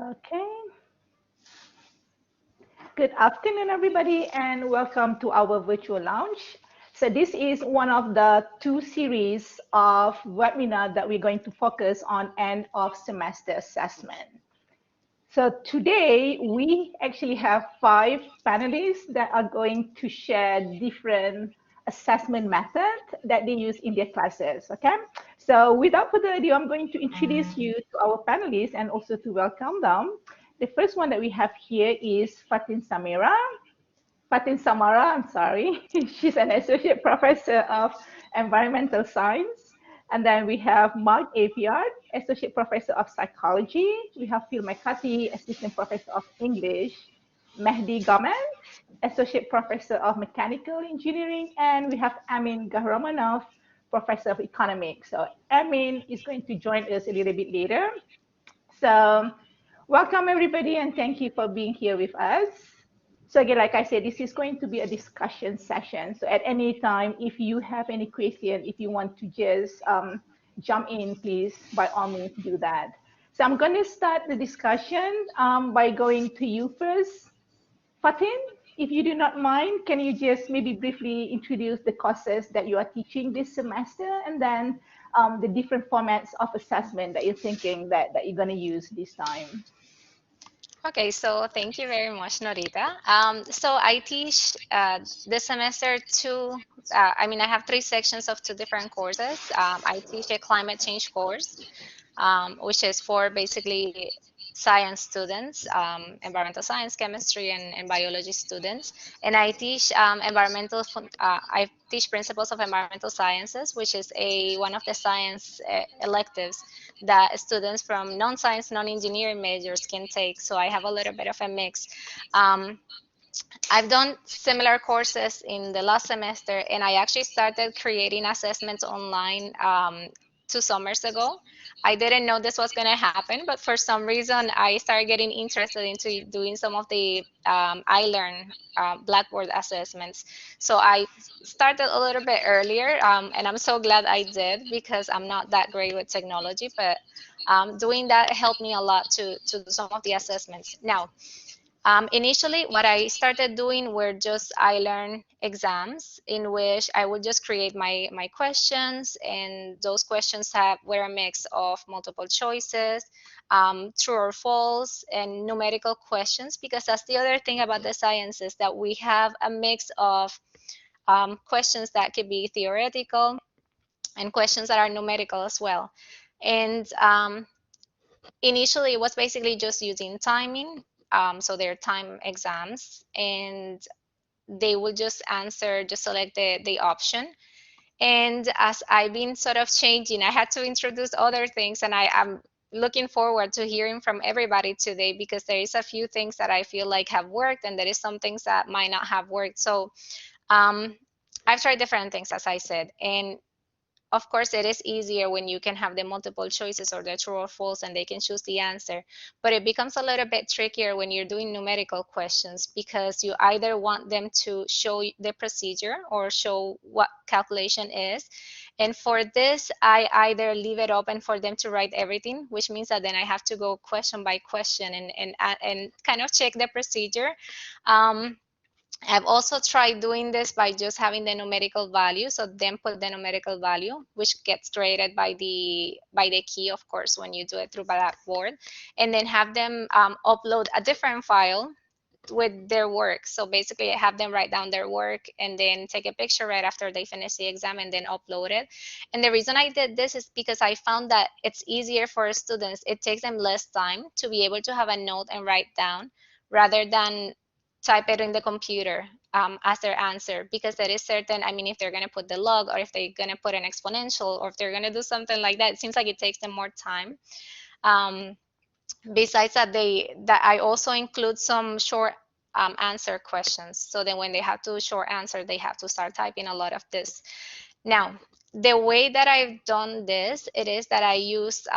Okay. Good afternoon, everybody, and welcome to our virtual lounge. So this is one of the two series of webinar that we're going to focus on end of semester assessment. So today we actually have 5 panelists that are going to share different assessment methods that they use in their classes, okay? So without further ado, I'm going to introduce you to our panelists and also to welcome them. The first one that we have here is Fatin Samara, I'm sorry. She's an associate professor of environmental science. And then we have Mark Apiard, associate professor of psychology. We have Phil McCarthy, assistant professor of English. Mehdi Gomez, associate professor of mechanical engineering. And we have Amin Gahramanov, professor of economics. So Amin is going to join us a little bit later. So welcome everybody and thank you for being here with us. So again, like I said, this is going to be a discussion session. So at any time, if you have any question, if you want to just jump in, please, by all means, do that. So I'm going to start the discussion by going to you first. Fatin, if you do not mind, can you just maybe briefly introduce the courses that you are teaching this semester and then the different formats of assessment that you're thinking that you're going to use this time? Okay, so thank you very much, Norita. So I teach this semester I have 3 sections of 2 different courses. I teach a climate change course, which is for basically science students, environmental science, chemistry, and biology students. And I teach I teach principles of environmental sciences, which is one of the science electives that students from non-science, non-engineering majors can take. So I have a little bit of a mix. I've done similar courses in the last semester, and I actually started creating assessments online 2 summers ago. I didn't know this was going to happen, but for some reason, I started getting interested into doing some of the iLearn Blackboard assessments. So I started a little bit earlier, and I'm so glad I did because I'm not that great with technology, but doing that helped me a lot to do some of the assessments. Now, initially, what I started doing were just iLearn exams in which I would just create my questions, and those questions were a mix of multiple choices, true or false, and numerical questions, because that's the other thing about the sciences, that we have a mix of questions that could be theoretical and questions that are numerical as well. And initially, it was basically just using timing. So they're time exams, and they will just select the option. And as I've been sort of changing, I had to introduce other things, and I am looking forward to hearing from everybody today, because there is a few things that I feel like have worked, and there is some things that might not have worked. So I've tried different things, as I said, and of course, it is easier when you can have the multiple choices or the true or false, and they can choose the answer. But it becomes a little bit trickier when you're doing numerical questions, because you either want them to show the procedure or show what calculation is. And for this, I either leave it open for them to write everything, which means that then I have to go question by question and kind of check the procedure. I've also tried doing this by just having the numerical value, so then put the numerical value, which gets graded by the key, of course, when you do it through Blackboard, and then have them upload a different file with their work. So basically, I have them write down their work and then take a picture right after they finish the exam and then upload it. And the reason I did this is because I found that it's easier for students. It takes them less time to be able to have a note and write down, rather than type it in the computer as their answer, because there is certain, if they're going to put the log, or if they're going to put an exponential, or if they're going to do something like that, it seems like it takes them more time. Besides that, I also include some short answer questions, so then when they have to short answer, they have to start typing a lot of this. Now, the way that I've done this, it is that I use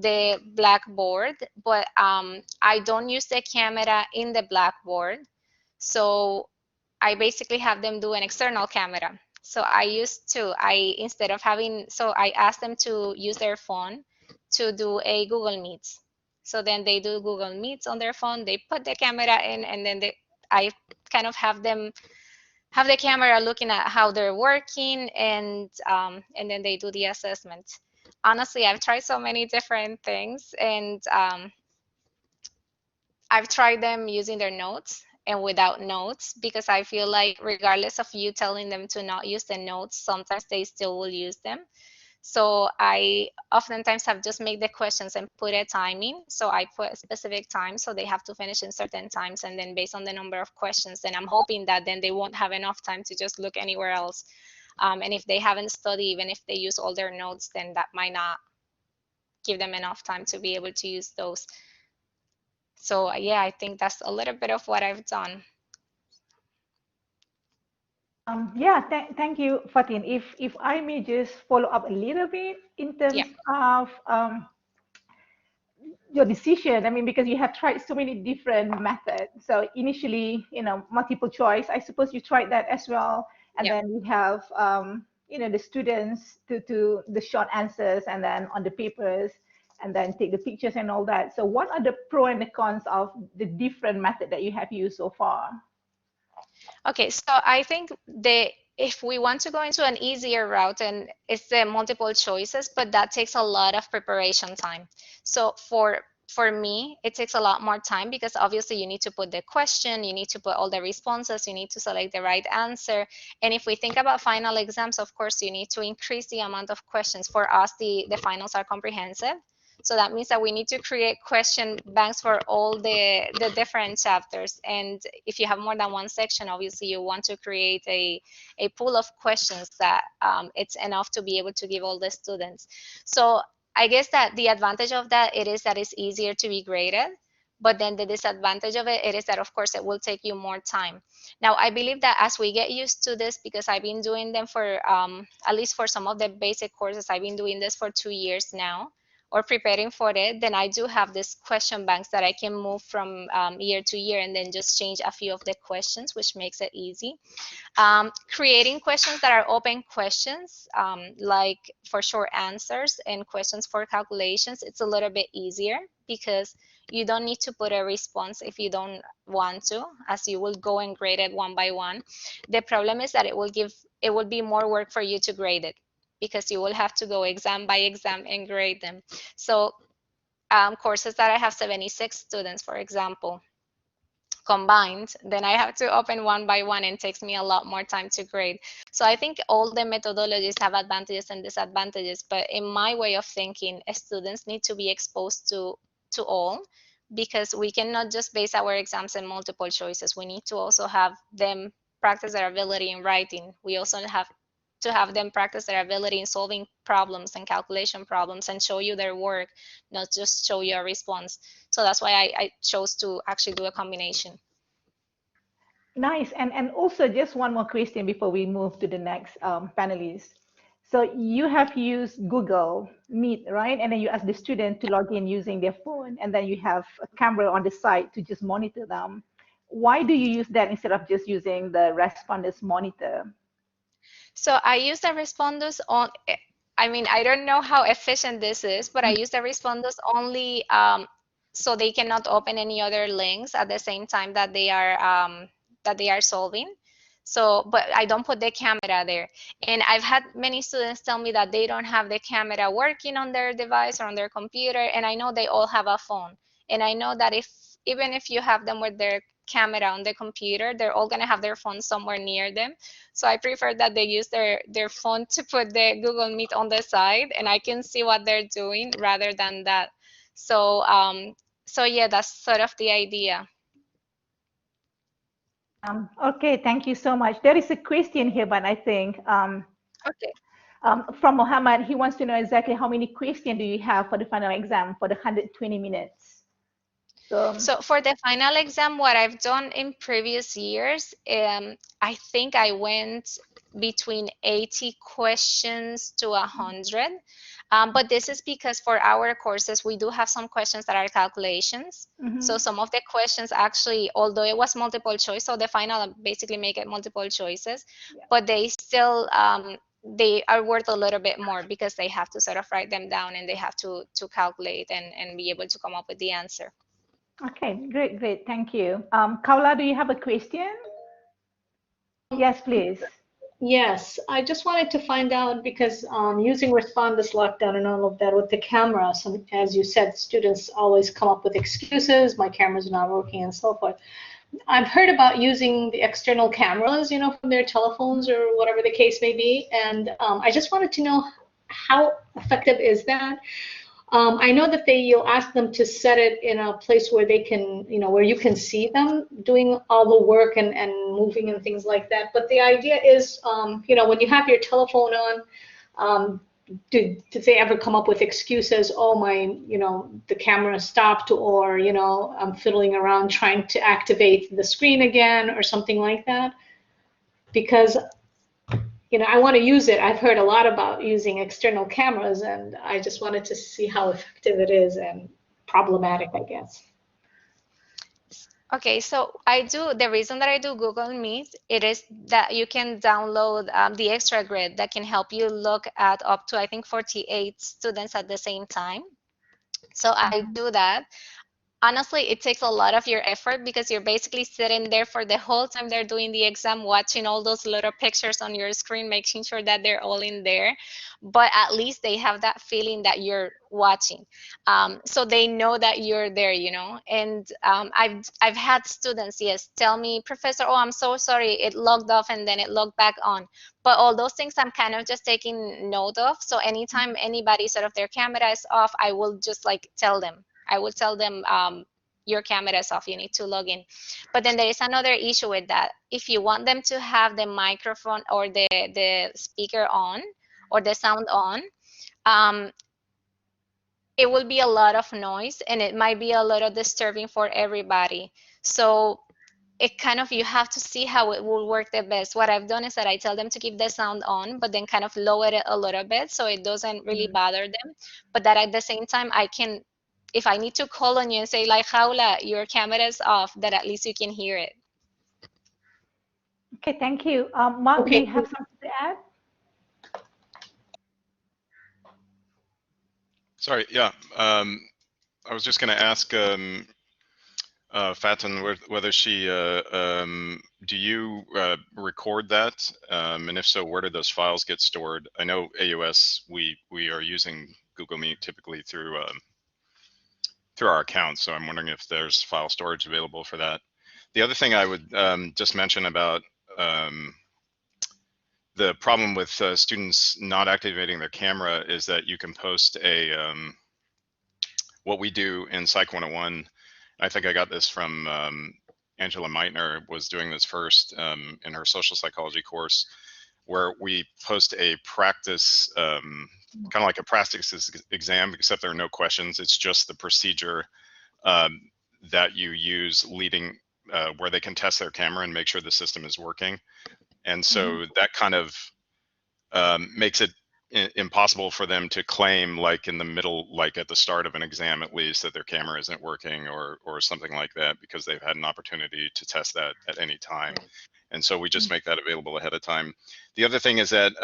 the Blackboard, but I don't use the camera in the Blackboard. So I basically have them do an external camera. So I asked them to use their phone to do a Google Meet. So then they do Google Meets on their phone, they put the camera in, and then I kind of have them have the camera looking at how they're working, and then they do the assessment. Honestly, I've tried so many different things, and I've tried them using their notes and without notes, because I feel like regardless of you telling them to not use the notes, sometimes they still will use them. So I oftentimes have just made the questions and put a timing. So I put a specific time, so they have to finish in certain times. And then based on the number of questions, then I'm hoping that then they won't have enough time to just look anywhere else. And if they haven't studied, even if they use all their notes, then that might not give them enough time to be able to use those. So yeah, I think that's a little bit of what I've done. Yeah, thank you, Fatin. If I may just follow up a little bit in Yeah. terms of your decision. I mean, because you have tried so many different methods. So initially, multiple choice. I suppose you tried that as well, and Yeah. then you have the students to the short answers, and then on the papers, and then take the pictures and all that. So what are the pro and the cons of the different method that you have used so far? Okay, so I think if we want to go into an easier route, and it's the multiple choices, but that takes a lot of preparation time. So for me, it takes a lot more time, because obviously you need to put the question, you need to put all the responses, you need to select the right answer. And if we think about final exams, of course, you need to increase the amount of questions. For us, the finals are comprehensive. So that means that we need to create question banks for all the different chapters. And if you have more than one section, obviously you want to create a pool of questions that it's enough to be able to give all the students. So I guess that the advantage of that, it is that it's easier to be graded. But then the disadvantage of it is that, of course, it will take you more time. Now, I believe that as we get used to this, because I've been doing them for, at least for some of the basic courses, I've been doing this for 2 years now, or preparing for it, then I do have this question banks that I can move from year to year, and then just change a few of the questions, which makes it easy. Creating questions that are open questions, like for short answers and questions for calculations, it's a little bit easier, because you don't need to put a response if you don't want to, as you will go and grade it one by one. The problem is that it will be more work for you to grade it, because you will have to go exam by exam and grade them. So courses that I have 76 students, for example, combined, then I have to open one by one, and it takes me a lot more time to grade. So I think all the methodologies have advantages and disadvantages, but in my way of thinking, students need to be exposed to all, because we cannot just base our exams on multiple choices. We need to also have them practice their ability in writing. We also have to have them practice their ability in solving problems and calculation problems, and show you their work, not just show you a response. So that's why I chose to actually do a combination. Nice. And also just one more question before we move to the next panelist. So you have used Google Meet, right? And then you ask the student to log in using their phone, and then you have a camera on the side to just monitor them. Why do you use that instead of just using the responders monitor? So I use the responders on, I mean, I don't know how efficient this is, but I use the responders only so they cannot open any other links at the same time that they are solving. So, but I don't put the camera there. And I've had many students tell me that they don't have the camera working on their device or on their computer, and I know they all have a phone. And I know that if even if you have them with their camera on the computer, they're all gonna have their phone somewhere near them. So I prefer that they use their phone to put the Google Meet on the side, and I can see what they're doing rather than that. So so yeah, that's sort of the idea. Okay, thank you so much. There is a question here, but I think Okay. from Mohammed, he wants to know exactly how many questions do you have for the final exam for the 120 minutes? So, So for the final exam, what I've done in previous years, I think I went between 80 questions to 100. But this is because for our courses, we do have some questions that are calculations. So mhm. some of the questions actually, although it was multiple choice, so the final basically make it multiple choices, Yeah. but they still they are worth a little bit more because they have to sort of write them down and they have to calculate and be able to come up with the answer. Okay, great, great. Thank you. Kaula, do you have a question? Yes, please. Yes, I just wanted to find out because using Respondus lockdown and all of that with the camera, some, as you said, students always come up with excuses, my camera's not working and so forth. I've heard about using the external cameras, you know, from their telephones or whatever the case may be, and I just wanted to know how effective is that? I know that you'll ask them to set it in a place where they can, you know, where you can see them doing all the work and moving and things like that. But the idea is, you know, when you have your telephone on, did they ever come up with excuses? Oh, my, you know, the camera stopped, or, you know, I'm fiddling around trying to activate the screen again or something like that? Because you know, I want to use it. I've heard a lot about using external cameras, and I just wanted to see how effective it is and problematic, I guess. Okay, so the reason that I do Google Meet, it is that you can download the extra grid that can help you look at up to, I think, 48 students at the same time. So I do that. Honestly, it takes a lot of your effort because you're basically sitting there for the whole time they're doing the exam, watching all those little pictures on your screen, making sure that they're all in there. But at least they have that feeling that you're watching. So they know that you're there, you know. And I've had students, yes, tell me, Professor, oh, I'm so sorry, it logged off and then it logged back on. But all those things I'm kind of just taking note of. So anytime anybody sort of their camera is off, I will just like tell them. I will tell them your camera is off, you need to log in. But then there is another issue with that. If you want them to have the microphone or the speaker on or the sound on, um, it will be a lot of noise and it might be a little disturbing for everybody. So it kind of, you have to see how it will work the best. What I've done is that I tell them to keep the sound on, but then kind of lower it a little bit so it doesn't really bother them. But that at the same time, I can, if I need to call on you and say like, Jaula, your camera is off, that at least you can hear it. Okay, thank you. Mark, do Okay. you have something to add? Sorry, yeah. I was just going to ask Fatin whether she, do you record that? And if so, where do those files get stored? I know AUS, we are using Google Meet typically through our account, so I'm wondering if there's file storage available for that. The other thing I would just mention about the problem with students not activating their camera is that you can post a what we do in Psych 101. I think I got this from Angela Meitner was doing this first in her social psychology course, where we post a practice, kind of like a practice exam, except there are no questions. It's just the procedure that you use leading where they can test their camera and make sure the system is working. And so that kind of makes it impossible for them to claim, like in the middle, like at the start of an exam at least, that their camera isn't working or something like that, because they've had an opportunity to test that at any time. And so we just make that available ahead of time. The other thing is that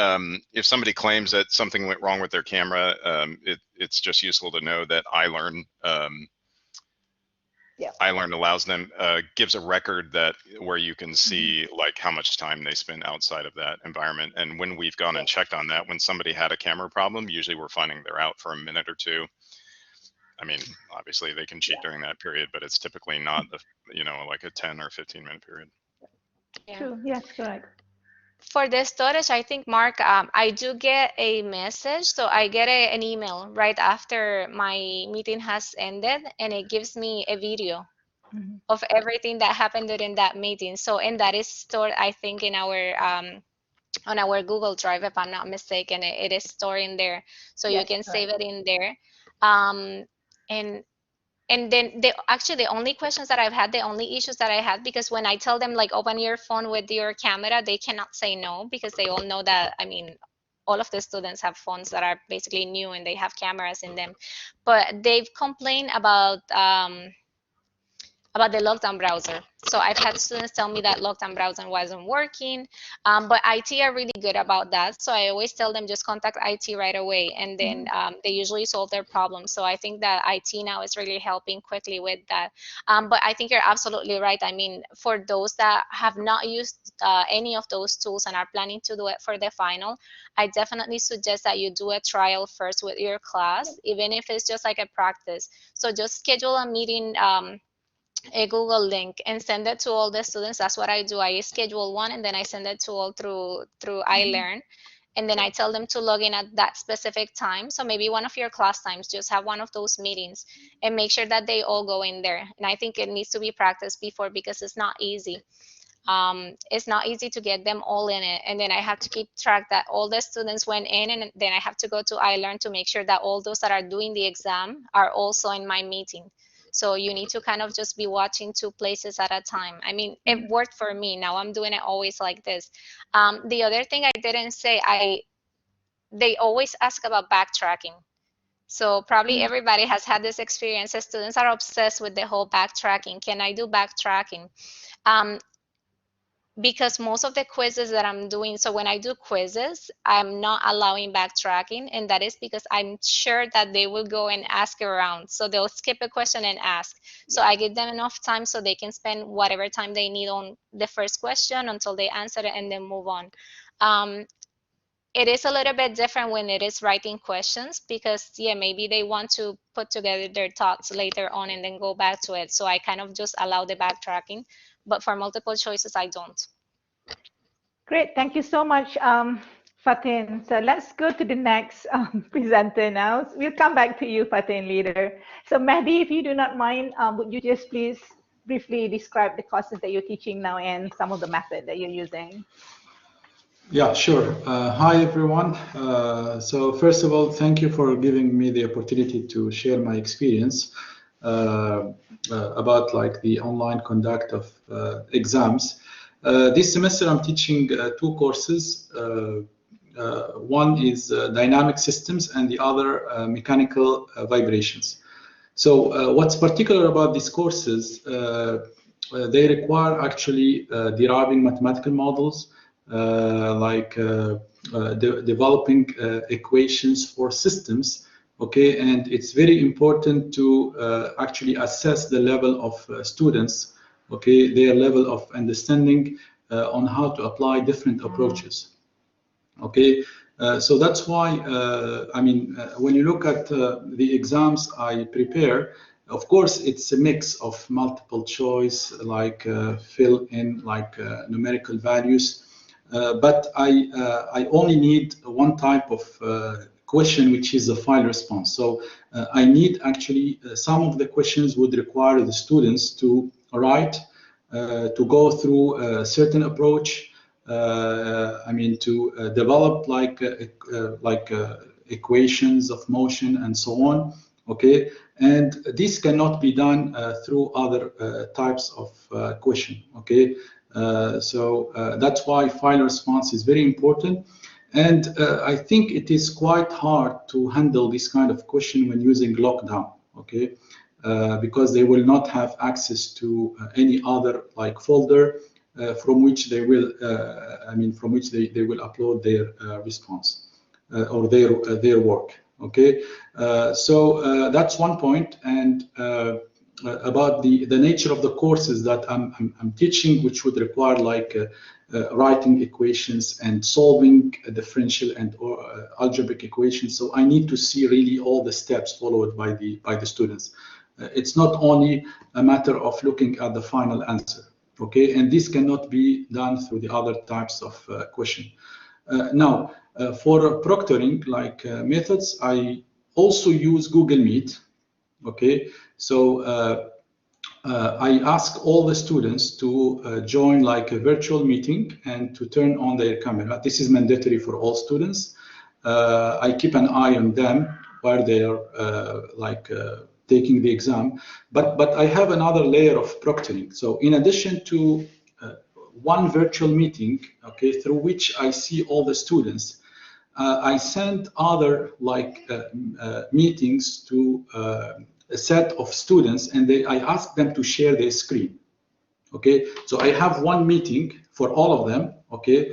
if somebody claims that something went wrong with their camera, it's just useful to know that iLearn iLearn allows them, gives a record that where you can see like how much time they spend outside of that environment. And when we've gone and checked on that, when somebody had a camera problem, usually we're finding they're out for a minute or two. I mean, obviously they can cheat during that period, but it's typically not the, you know, like a 10 or 15-minute period. Yeah. True. Yes, correct. For the storage, I think, Mark, I do get a message. So I get an email right after my meeting has ended, and it gives me a video of everything that happened during that meeting. So, and that is stored, I think, in our on our Google Drive, if I'm not mistaken. It is stored in there, so you Yes, can save correct. it in there. Um, and and then actually the only questions that I've had, the only issues that I had, because when I tell them like open your phone with your camera, they cannot say no because they all know that, I mean, all of the students have phones that are basically new and they have cameras in them. But they've complained about the lockdown browser. So I've had students tell me that lockdown browser wasn't working, but IT are really good about that. So I always tell them just contact IT right away, and then they usually solve their problems. So I think that IT now is really helping quickly with that. But I think you're absolutely right. I mean, for those that have not used any of those tools and are planning to do it for the final, I definitely suggest that you do a trial first with your class, even if it's just like a practice. So just schedule a meeting, a Google link, and send it to all the students. That's what I do. I schedule one, and then I send it to all through iLearn. And then I tell them to log in at that specific time. So maybe one of your class times, just have one of those meetings and make sure that they all go in there. And I think it needs to be practiced before, because it's not easy. It's not easy to get them all in it. And then I have to keep track that all the students went in, and then I have to go to iLearn to make sure that all those that are doing the exam are also in my meeting. So you need to kind of just be watching 2 places at a time. I mean, it worked for me. Now I'm doing it always like this. The other thing I didn't say, they always ask about backtracking. So probably everybody has had this experience. Students are obsessed with the whole backtracking. Can I do backtracking? Because most of the quizzes that I'm doing, so when I do quizzes, I'm not allowing backtracking, and that is because I'm sure that they will go and ask around. So they'll skip a question and ask. So I give them enough time so they can spend whatever time they need on the first question until they answer it and then move on. It is a little bit different when it is writing questions, because yeah, maybe they want to put together their thoughts later on and then go back to it. So I kind of just allow the backtracking, but for multiple choices, I don't. Great, thank you so much, Fatin. So let's go to the next presenter now. We'll come back to you, Fatin, later. So Mehdi, if you do not mind, would you just please briefly describe the courses that you're teaching now and some of the method that you're using? Yeah, sure. Hi, everyone. So first of all, thank you for giving me the opportunity to share my experience about like the online conduct of exams. This semester, I'm teaching 2 courses. One is dynamic systems and the other mechanical vibrations. So what's particular about these courses, they require actually deriving mathematical models, developing equations for systems, okay? And it's very important to actually assess the level of students, okay, their level of understanding on how to apply different approaches, okay? So that's why, I mean, when you look at the exams I prepare, of course, it's a mix of multiple choice, like fill in like numerical values. But I only need one type of question, which is a file response. So I need actually some of the questions would require the students to write, to go through a certain approach. I mean, to develop like equations of motion and so on. Okay, and this cannot be done through other types of question. Okay. So that's why file response is very important. And I think it is quite hard to handle this kind of question when using lockdown, okay? Because they will not have access to any other like folder from which they will, from which they will upload their response or their work, okay? So that's one point. And about the nature of the courses that I'm teaching, which would require like writing equations and solving differential and algebraic equations. So I need to see really all the steps followed by the students. It's not only a matter of looking at the final answer, okay? And this cannot be done through the other types of question. Now, for proctoring like methods, I also use Google Meet. Okay, so I ask all the students to join like a virtual meeting and to turn on their camera. This is mandatory for all students. I keep an eye on them while they are taking the exam. But I have another layer of proctoring. So in addition to one virtual meeting, okay, through which I see all the students, I send other like meetings to set of students, and I ask them to share their screen. Okay, so I have one meeting for all of them, okay,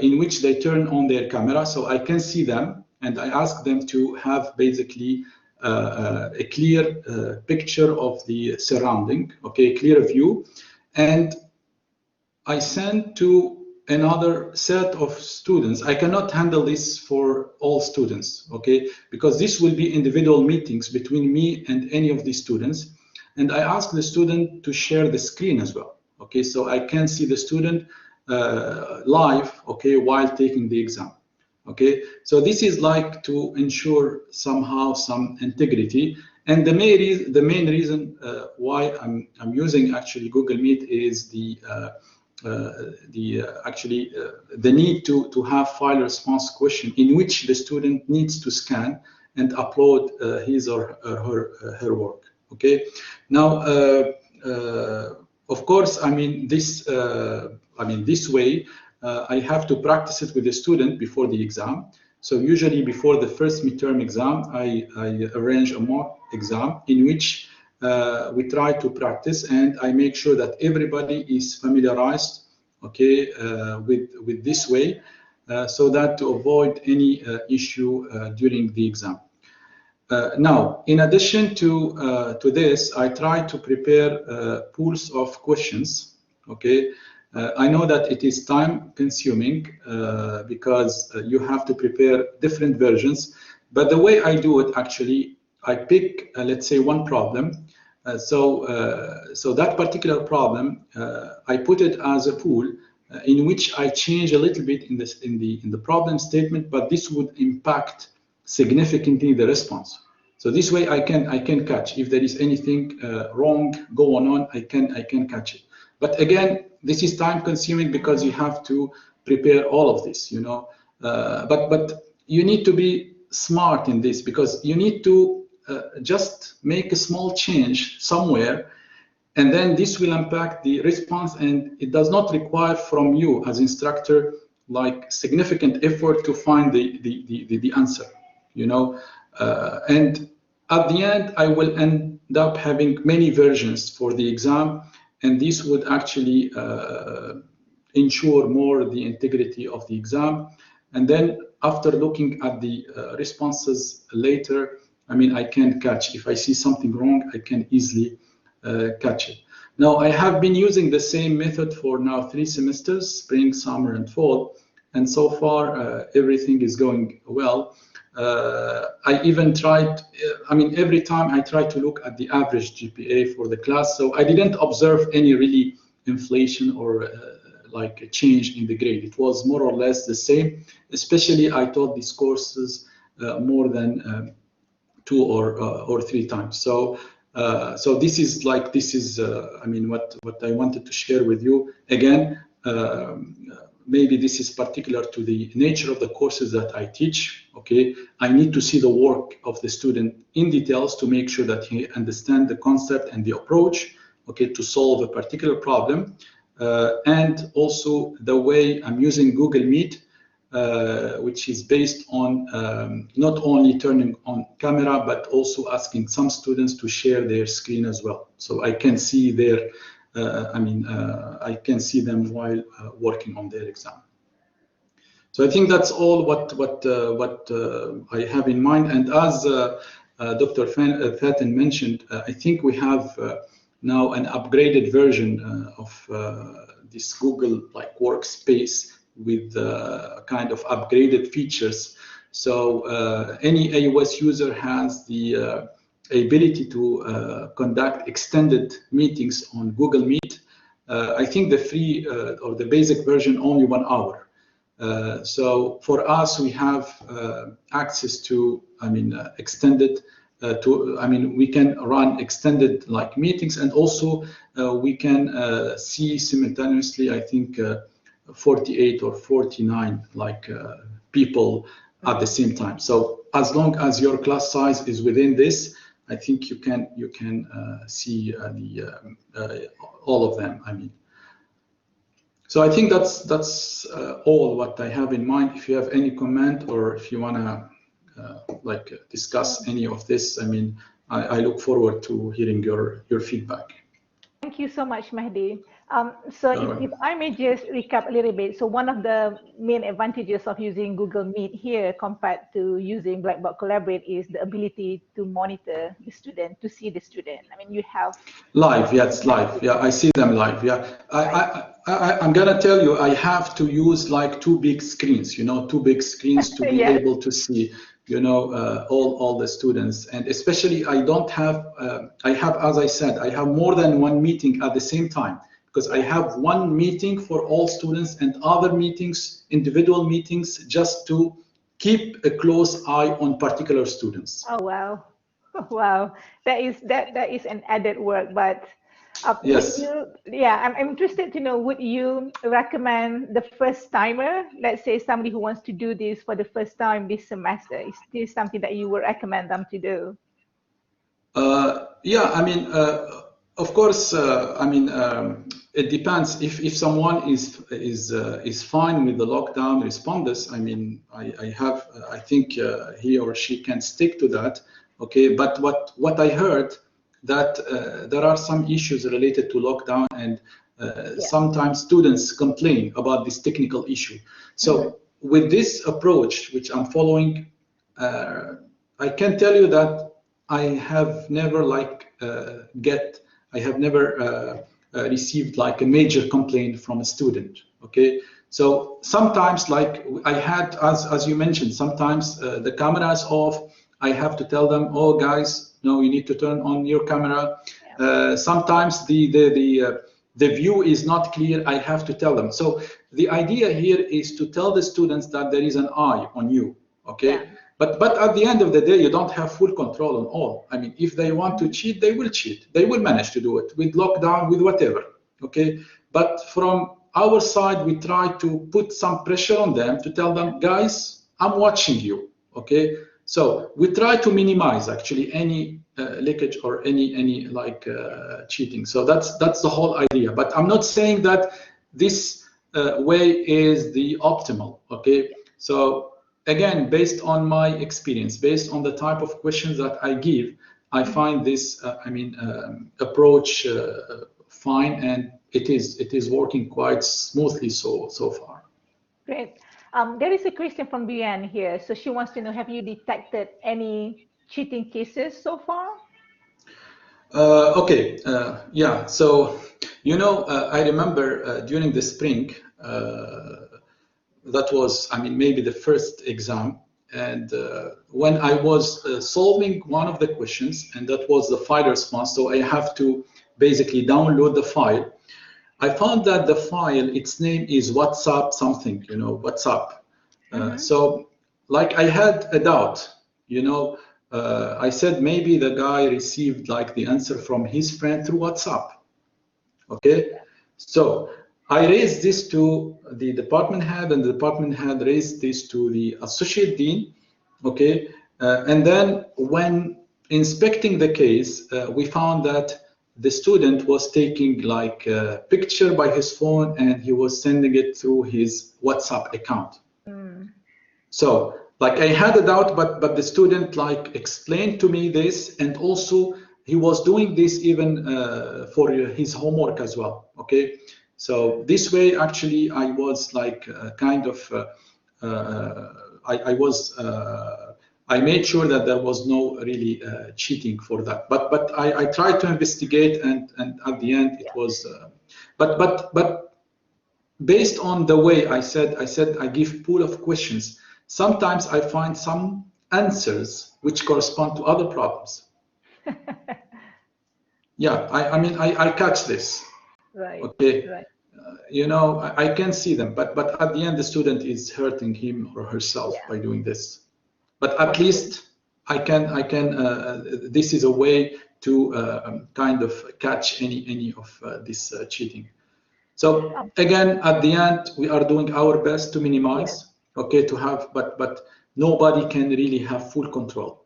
in which they turn on their camera so I can see them, and I ask them to have basically a clear picture of the surrounding, okay, clear view, and I send to another set of students. I cannot handle this for all students, okay, because this will be individual meetings between me and any of these students. And I ask the student to share the screen as well, okay, so I can see the student live, okay, while taking the exam, okay. So this is like to ensure somehow some integrity. And the main reason why I'm using actually Google Meet is the need to have file response question in which the student needs to scan and upload his or her work. Okay. Now, of course, I mean this way I have to practice it with the student before the exam. So usually before the first midterm exam, I arrange a mock exam in which we try to practice, and I make sure that everybody is familiarized, okay, with this way, so that to avoid any issue during the exam. Now, in addition to this, I try to prepare pools of questions. Okay, I know that it is time consuming because you have to prepare different versions, but the way I do it, actually, I pick, let's say, one problem. So that particular problem, I put it as a pool in which I change a little bit in the problem statement, but this would impact significantly the response. So this way I can catch if there is anything wrong going on. I can catch it. But again, this is time consuming because you have to prepare all of this, you know. But you need to be smart in this because you need to just make a small change somewhere, and then this will impact the response, and it does not require from you as instructor like significant effort to find the answer, you know. And at the end, I will end up having many versions for the exam, and this would actually ensure more the integrity of the exam. And then after looking at the responses later, I mean, I can catch. If I see something wrong, I can easily catch it. Now, I have been using the same method for now 3 semesters, spring, summer, and fall. And so far, everything is going well. I even tried, I mean, every time I try to look at the average GPA for the class. So I didn't observe any really inflation or like a change in the grade. It was more or less the same. Especially, I taught these courses more than 2 or 3 times. So this is I mean, what I wanted to share with you. Again, maybe this is particular to the nature of the courses that I teach. Okay, I need to see the work of the student in details to make sure that he understands the concept and the approach, okay, to solve a particular problem. And also the way I'm using Google Meet, which is based on not only turning on camera, but also asking some students to share their screen as well. So I can see their, I can see them while working on their exam. So I think that's all what I have in mind. And as Dr. Fatin mentioned, I think we have now an upgraded version of this Google like workspace with kind of upgraded features. So any iOS user has the ability to conduct extended meetings on Google Meet. I think the free or the basic version only 1 hour. So for us, we have access to, extended we can run extended like meetings, and also we can see simultaneously, I think, 48 or 49 like people at the same time. So as long as your class size is within this, I think you can see all of them. I mean, so I think that's all what I have in mind. If you have any comment or if you wanna like discuss any of this, I mean, I look forward to hearing your feedback. Thank you so much, Mahdi. So if I may just recap a little bit. So one of the main advantages of using Google Meet here compared to using Blackboard Collaborate is the ability to monitor the student, to see the student. I mean, you have live, yes, live. Yeah, I see them live. Yeah, I'm gonna tell you, I have to use like two big screens, two big screens to be Yes. able to see, all the students. And especially, I don't have, I have, as I said, I have more than one meeting at the same time, because I have one meeting for all students and other meetings, individual meetings, just to keep a close eye on particular students. Oh wow, wow, that is an added work. But yes. I'm interested to know, would you recommend the first timer, let's say somebody who wants to do this for the first time this semester, is this something that you would recommend them to do? Yeah, I mean, of course, it depends. If someone is fine with the lockdown responders, I mean, I think he or she can stick to that. Okay, but what I heard that there are some issues related to lockdown, and sometimes students complain about this technical issue. So with this approach, which I'm following, I can tell you that I have never received like a major complaint from a student. Okay, so sometimes, like I had, as you mentioned, sometimes the camera is off. I have to tell them, oh guys, no, you need to turn on your camera. Sometimes the view is not clear. I have to tell them. So the idea here is to tell the students that there is an eye on you. Okay. Yeah. But at the end of the day, you don't have full control on all. I mean, if they want to cheat, they will cheat. They will manage to do it with lockdown, with whatever. Okay. But from our side, we try to put some pressure on them to tell them, guys, I'm watching you. Okay. So we try to minimize actually any leakage or any like cheating. So that's the whole idea. But I'm not saying that this way is the optimal. Okay. So again, based on my experience, based on the type of questions that I give, I find this, approach fine, and it is working quite smoothly so far. Great. There is a question from Brienne here. So she wants to know, have you detected any cheating cases so far? Okay. Yeah. So, I remember during the spring, that was, maybe the first exam. And when I was solving one of the questions, and that was the file response, so I have to basically download the file. I found that the file, its name is WhatsApp something, WhatsApp. So like I had a doubt, I said maybe the guy received like the answer from his friend through WhatsApp. Okay. So I raised this to the department head, and the department head raised this to the associate dean. Okay. And then when inspecting the case, we found that the student was taking like a picture by his phone, and he was sending it through his WhatsApp account. So like I had a doubt, but the student like explained to me this, and also he was doing this even for his homework as well. Okay. So this way, actually, I was like I made sure that there was no really cheating for that. But I tried to investigate, and at the end it was. But based on the way I said I give pool of questions. Sometimes I find some answers which correspond to other problems. Yeah, I catch this. Right. Okay. Right. I can see them, but at the end the student is hurting him or herself by doing this. But at least I can. This is a way to kind of catch any of this cheating. So again, at the end, we are doing our best to minimize. Okay, to have, but nobody can really have full control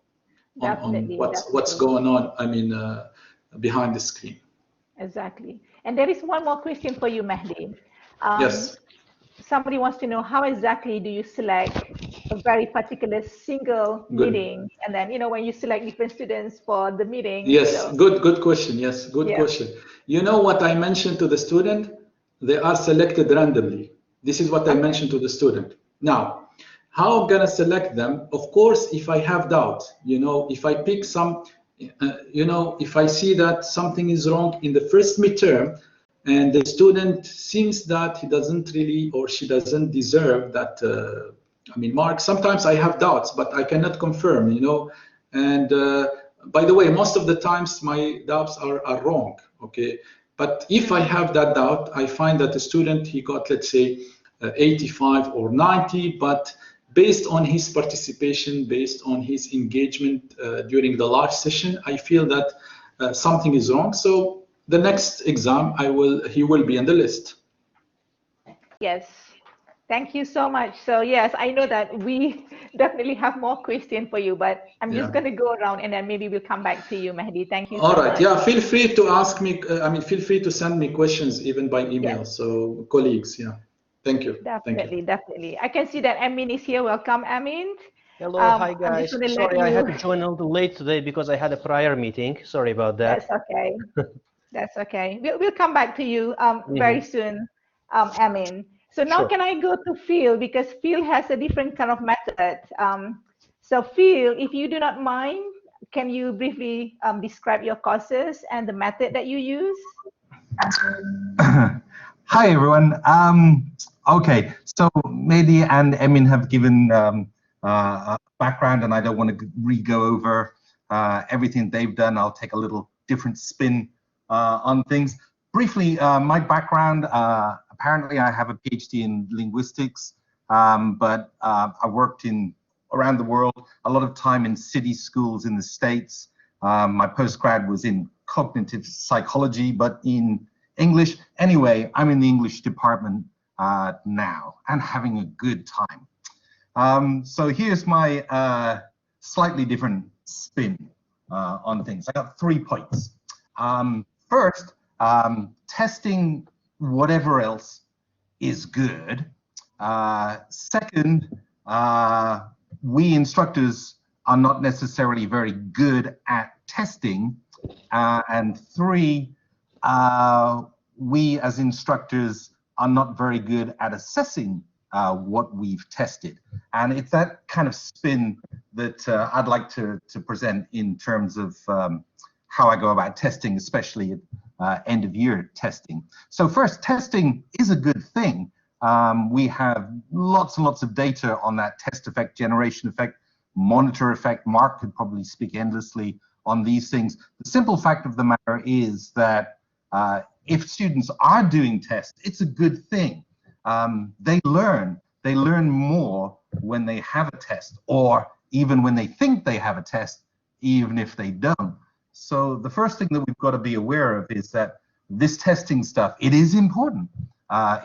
on what's going on. Behind the screen. Exactly. And there is one more question for you, Mahdi. Yes. Somebody wants to know, how exactly do you select a very particular single Good. meeting, and then when you select different students for the meeting. Yes, So, good question. Yes, good question. You know what I mentioned to the student? They are selected randomly. This is what I mentioned to the student. Now, how I'm gonna select them? Of course, if I have doubt, if I pick some, if I see that something is wrong in the first midterm, and the student seems that he doesn't really or she doesn't deserve that, mark. Sometimes I have doubts, but I cannot confirm, And by the way, most of the times my doubts are wrong, okay? But if I have that doubt, I find that the student, he got, let's say, 85 or 90, but based on his participation, based on his engagement during the large session, I feel that something is wrong. So the next exam, he will be on the list. yes. Thank you so much. So yes, I know that we definitely have more questions for you, but I'm just going to go around and then maybe we'll come back to you, Mehdi. Thank you so much. All right. Yeah, feel free to ask me. Feel free to send me questions even by email. Yes. So colleagues, yeah. Thank you. Definitely, definitely. I can see that Amin is here. Welcome, Amin. Hello, hi guys. Sorry, I had to join a little late today because I had a prior meeting. Sorry about that. That's okay. That's okay. We'll come back to you very soon, Amin. So now can I go to Phil, because Phil has a different kind of method. So Phil, if you do not mind, can you briefly describe your courses and the method that you use? Hi everyone. Okay, so Mehdi and Emin have given a background, and I don't want to re-go over everything they've done. I'll take a little different spin on things. Briefly, my background, apparently I have a PhD in linguistics, but I worked around the world, a lot of time in city schools in the States. My postgrad was in cognitive psychology, but in English. Anyway, I'm in the English department now and having a good time. So here's my slightly different spin on things. I got 3 points. First, testing whatever else is good. Second, we instructors are not necessarily very good at testing. And 3, we as instructors are not very good at assessing what we've tested. And it's that kind of spin that I'd like to present in terms of how I go about testing, especially at end of year testing. So first, testing is a good thing. We have lots and lots of data on that test effect, generation effect, monitor effect. Mark could probably speak endlessly on these things. The simple fact of the matter is that if students are doing tests, it's a good thing. They learn more when they have a test, or even when they think they have a test, even if they don't. So the first thing that we've got to be aware of is that this testing stuff, it is important.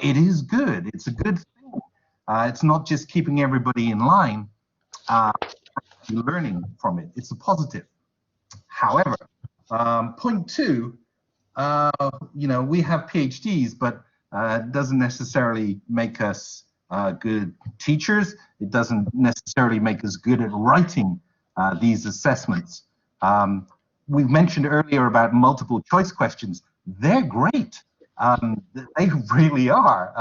It is good. It's a good thing. It's not just keeping everybody in line, learning from it. It's a positive. However, point 2, we have PhDs, but it doesn't necessarily make us good teachers. It doesn't necessarily make us good at writing these assessments. We've mentioned earlier about multiple choice questions. They're great. They really are.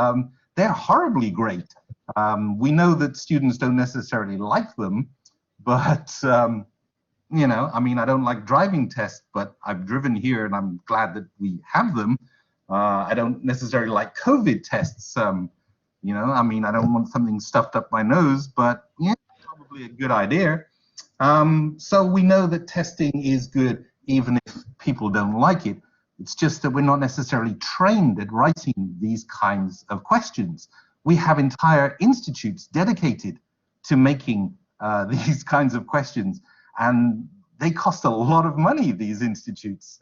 They're horribly great. We know that students don't necessarily like them, but I don't like driving tests, but I've driven here and I'm glad that we have them. I don't necessarily like COVID tests. I don't want something stuffed up my nose, but yeah, probably a good idea. So we know that testing is good, even if people don't like it. It's just that we're not necessarily trained at writing these kinds of questions. We have entire institutes dedicated to making these kinds of questions, and they cost a lot of money, these institutes.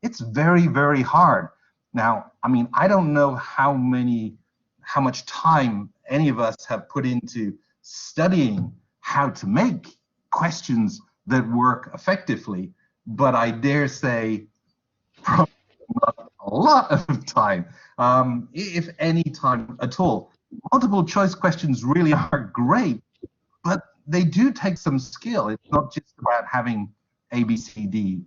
It's very, very hard. Now, I don't know how much time any of us have put into studying how to make questions that work effectively, but I dare say probably not a lot of time, if any time at all. Multiple choice questions really are great, but they do take some skill. It's not just about having A, B, C, D.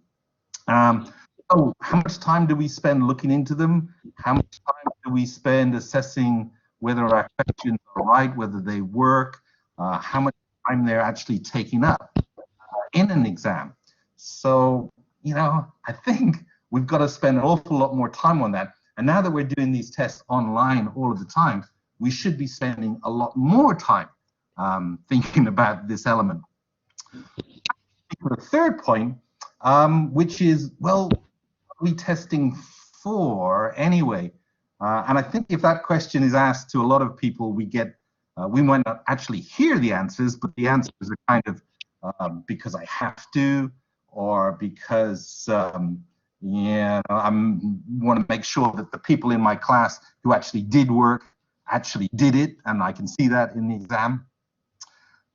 So how much time do we spend looking into them? How much time do we spend assessing whether our questions are right, whether they work, how much time they're actually taking up in an exam? So, you know, I think we've got to spend an awful lot more time on that. And now that we're doing these tests online all of the time, we should be spending a lot more time thinking about this element. The third point, which is, well, what are we testing for anyway? And I think if that question is asked to a lot of people, we might not actually hear the answers, but the answers are kind of because I have to, or because yeah, I want to make sure that the people in my class who actually did work actually did it, and I can see that in the exam.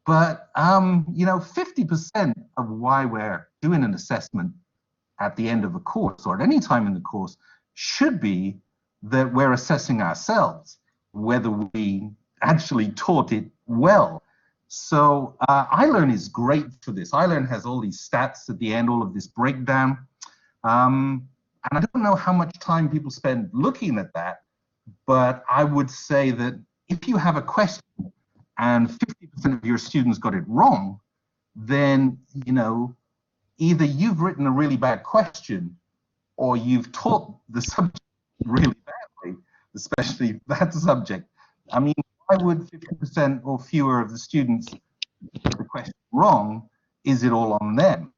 But you know, 50% of why we're doing an assessment at the end of a course or at any time in the course should be that we're assessing ourselves, whether we actually taught it well. So iLearn is great for this. iLearn has all these stats at the end, all of this breakdown. And I don't know how much time people spend looking at that, but I would say that if you have a question and 50% of your students got it wrong, then, you know, either you've written a really bad question or you've taught the subject really badly, especially that subject. I mean, why would 50% or fewer of the students get the question wrong? Is it all on them?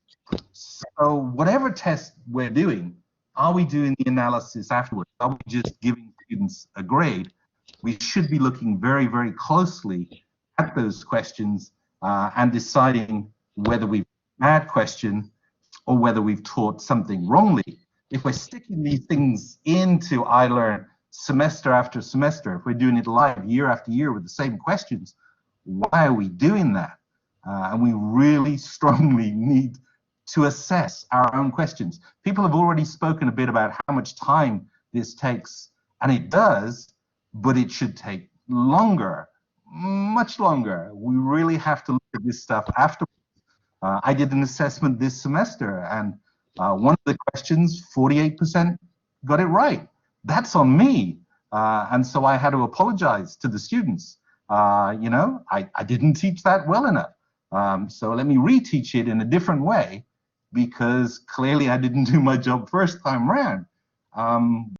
So whatever test we're doing, are we doing the analysis afterwards? Are we just giving students a grade? We should be looking very, very closely at those questions and deciding whether we've had a bad question or whether we've taught something wrongly. If we're sticking these things into iLearn semester after semester, if we're doing it live year after year with the same questions, why are we doing that? And we really strongly need to assess our own questions. People have already spoken a bit about how much time this takes, and it does, but it should take longer, much longer. We really have to look at this stuff afterwards. I did an assessment this semester, and one of the questions, 48% got it right. That's on me. And so I had to apologize to the students. You know, I didn't teach that well enough. So let me reteach it in a different way, because clearly I didn't do my job first time around.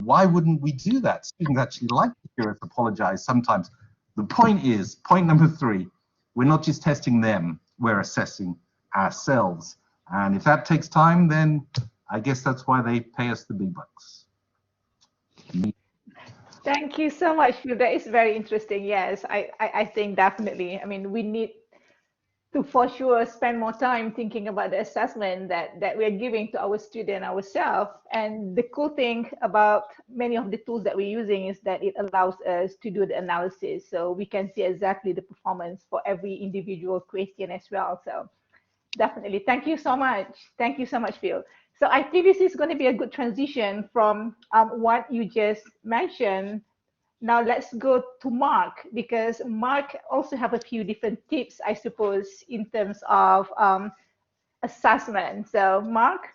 Why wouldn't we do that? Students actually like to hear us apologize sometimes. The point is, point number 3, we're not just testing them, we're assessing ourselves. And if that takes time, then I guess that's why they pay us the big bucks. Thank you so much, Phil. That is very interesting. Yes, I think definitely. I mean, we need to for sure spend more time thinking about the assessment that we're giving to our student ourselves. And the cool thing about many of the tools that we're using is that it allows us to do the analysis. So we can see exactly the performance for every individual question as well. So definitely. Thank you so much. Thank you so much, Phil. So I think this is going to be a good transition from what you just mentioned. Now let's go to Mark, because Mark also have a few different tips, I suppose, in terms of assessment. So Mark?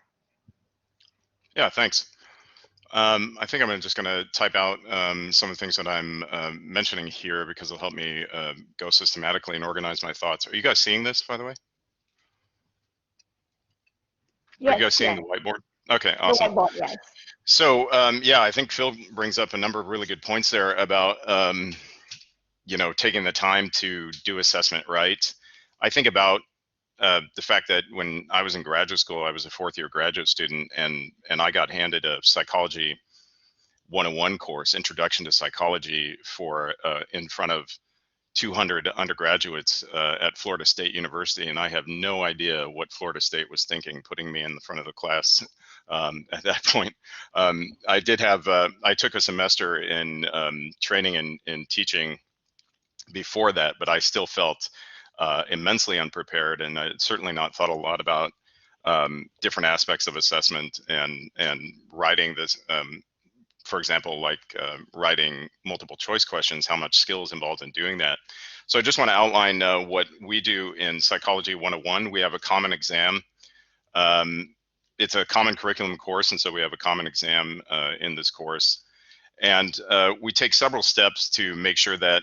Yeah, thanks. I think I'm just going to type out some of the things that I'm mentioning here, because it'll help me go systematically and organize my thoughts. Are you guys seeing this, by the way? Yes, Are you guys seeing the whiteboard? Okay, awesome. The whiteboard, yes. So yeah, I think Phil brings up a number of really good points there about you know, taking the time to do assessment right. I think about the fact that when I was in graduate school, I was a 4th-year graduate student, and I got handed a Psychology 101 course, Introduction to Psychology, for in front of 200 undergraduates at Florida State University, and I have no idea what Florida State was thinking putting me in the front of the class at that point. I did have, I took a semester in training in teaching before that, but I still felt immensely unprepared, and I certainly not thought a lot about different aspects of assessment and writing this. For example, like writing multiple choice questions, how much skill is involved in doing that. So I just want to outline what we do in Psychology 101. We have a common exam. It's a common curriculum course, and so we have a common exam in this course. And we take several steps to make sure that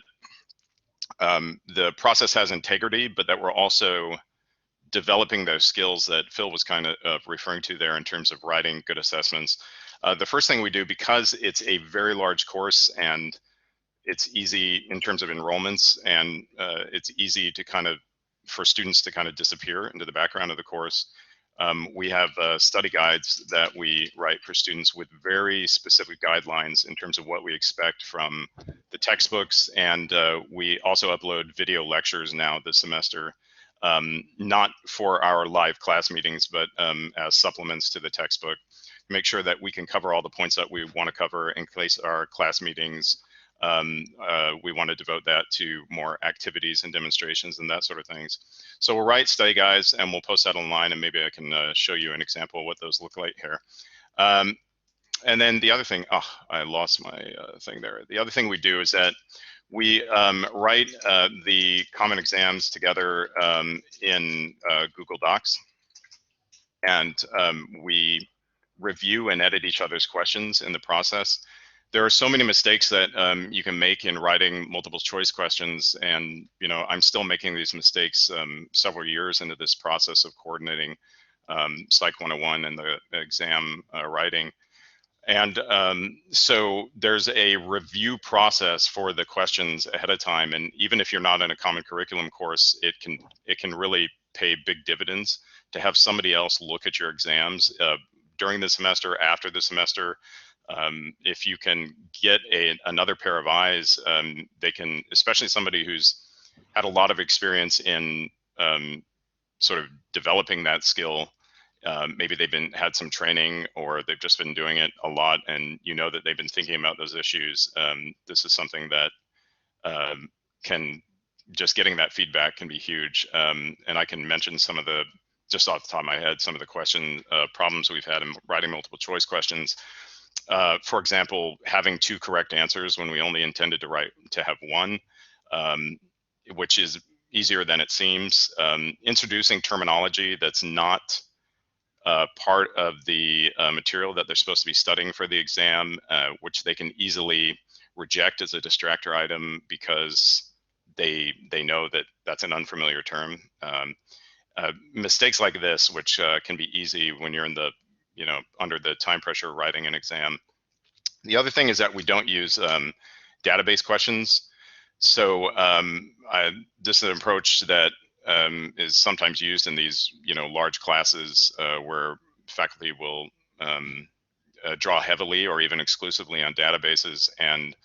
the process has integrity, but that we're also developing those skills that Phil was kind of referring to there in terms of writing good assessments. The first thing we do, because it's a very large course and it's easy in terms of enrollments, and it's easy to for students to kind of disappear into the background of the course. We have study guides that we write for students with very specific guidelines in terms of what we expect from the textbooks, and we also upload video lectures now this semester, not for our live class meetings, but as supplements to the textbook. Make sure that we can cover all the points that we want to cover in case our class meetings. We want to devote that to more activities and demonstrations and that sort of things. So we'll write study guides and we'll post that online, and maybe I can show you an example of what those look like here. And then the other thing, I lost my thing there. The other thing we do is that we write the common exams together in Google Docs, and we review and edit each other's questions in the process. There are so many mistakes that you can make in writing multiple choice questions, and I'm still making these mistakes several years into this process of coordinating Psych 101 and the exam writing. And so there's a review process for the questions ahead of time, and even if you're not in a common curriculum course, it can really pay big dividends to have somebody else look at your exams during the semester, after the semester. If you can get another pair of eyes, they can, especially somebody who's had a lot of experience in sort of developing that skill. Maybe they've had some training, or they've just been doing it a lot, and that they've been thinking about those issues. This is something that just getting that feedback can be huge. And I can mention some of the, just off the top of my head, some of the problems we've had in writing multiple choice questions. For example, having 2 correct answers when we only intended to have 1, which is easier than it seems. Introducing terminology that's not part of the material that they're supposed to be studying for the exam, which they can easily reject as a distractor item because they know that that's an unfamiliar term. Mistakes like this, which can be easy when you're in the under the time pressure of writing an exam. The other thing is that we don't use database questions. So this is an approach that is sometimes used in these large classes where faculty will draw heavily or even exclusively on databases, and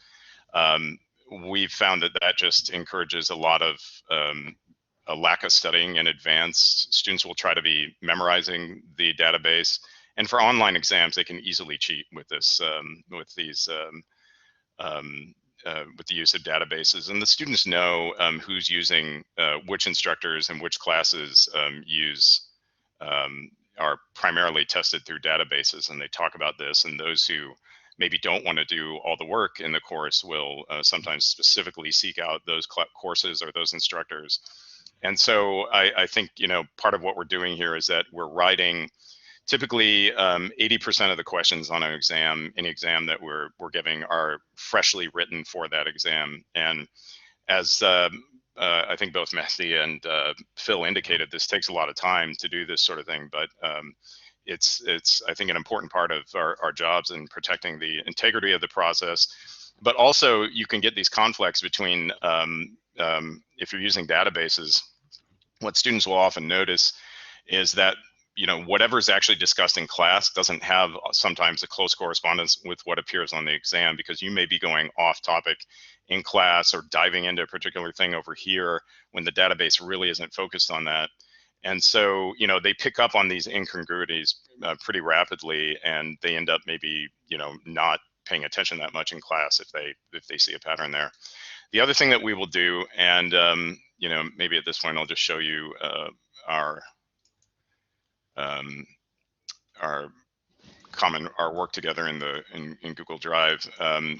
we've found that just encourages a lot of a lack of studying in advance. Students will try to be memorizing the database, and for online exams, they can easily cheat with this, with the use of databases. And the students know who's using which instructors and which classes are primarily tested through databases, and they talk about this. And those who maybe don't want to do all the work in the course will sometimes specifically seek out those courses or those instructors. And so I think part of what we're doing here is that we're writing typically 80% of the questions on an exam, any exam that we're giving, are freshly written for that exam. And as I think both Mehdi and Phil indicated, this takes a lot of time to do this sort of thing, but it's I think an important part of our jobs in protecting the integrity of the process. But also you can get these conflicts between if you're using databases, what students will often notice is that whatever is actually discussed in class doesn't have sometimes a close correspondence with what appears on the exam, because you may be going off topic in class or diving into a particular thing over here when the database really isn't focused on that. And so, they pick up on these incongruities pretty rapidly, and they end up maybe, not paying attention that much in class if they see a pattern there. The other thing that we will do, and maybe at this point I'll just show you our work together in Google Drive.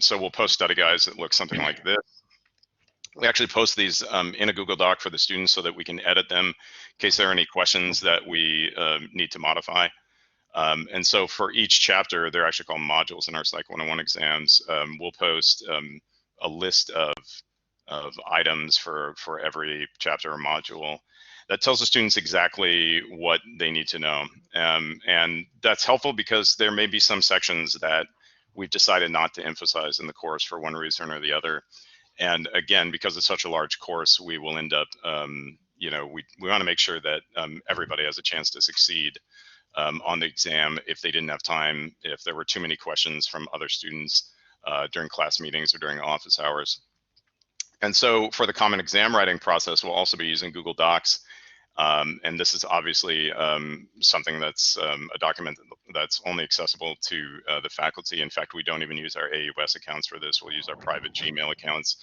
So we'll post study guides that look something like this. We actually post these in a Google Doc for the students so that we can edit them in case there are any questions that we need to modify. And so for each chapter, they're actually called modules in our Psych 101 exams. We'll post a list of items for every chapter or module that tells the students exactly what they need to know. And that's helpful because there may be some sections that we've decided not to emphasize in the course for one reason or the other. And again, because it's such a large course, we will end up, you know, we want to make sure that everybody has a chance to succeed on the exam if they didn't have time, if there were too many questions from other students during class meetings or during office hours. And so for the common exam writing process, we'll also be using Google Docs. And this is obviously something that's a document that's only accessible to the faculty. In fact, we don't even use our AUS accounts for this. We'll use our private Gmail accounts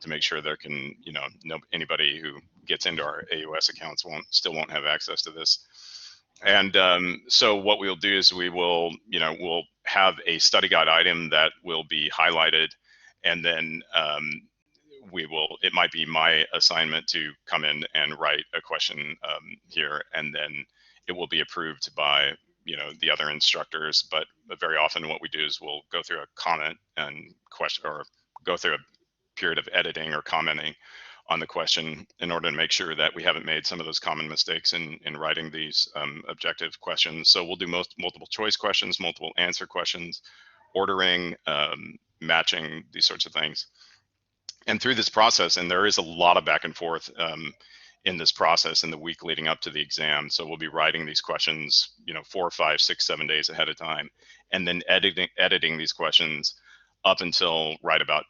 to make sure there can, you know, anybody who gets into our AUS accounts still won't have access to this. And so what we'll do is we will, you know, we'll have a study guide item that will be highlighted, and then it might be my assignment to come in and write a question here, and then it will be approved by, you know, the other instructors. But very often what we do is we'll go through a comment and question, or go through a period of editing or commenting on the question in order to make sure that we haven't made some of those common mistakes in writing these objective questions. So we'll do multiple choice questions, multiple answer questions, ordering, matching, these sorts of things. And through this process, and there is a lot of back and forth in this process in the week leading up to the exam. So we'll be writing these questions, you know, 4, 5, 6, 7 days ahead of time, and then editing these questions up until right about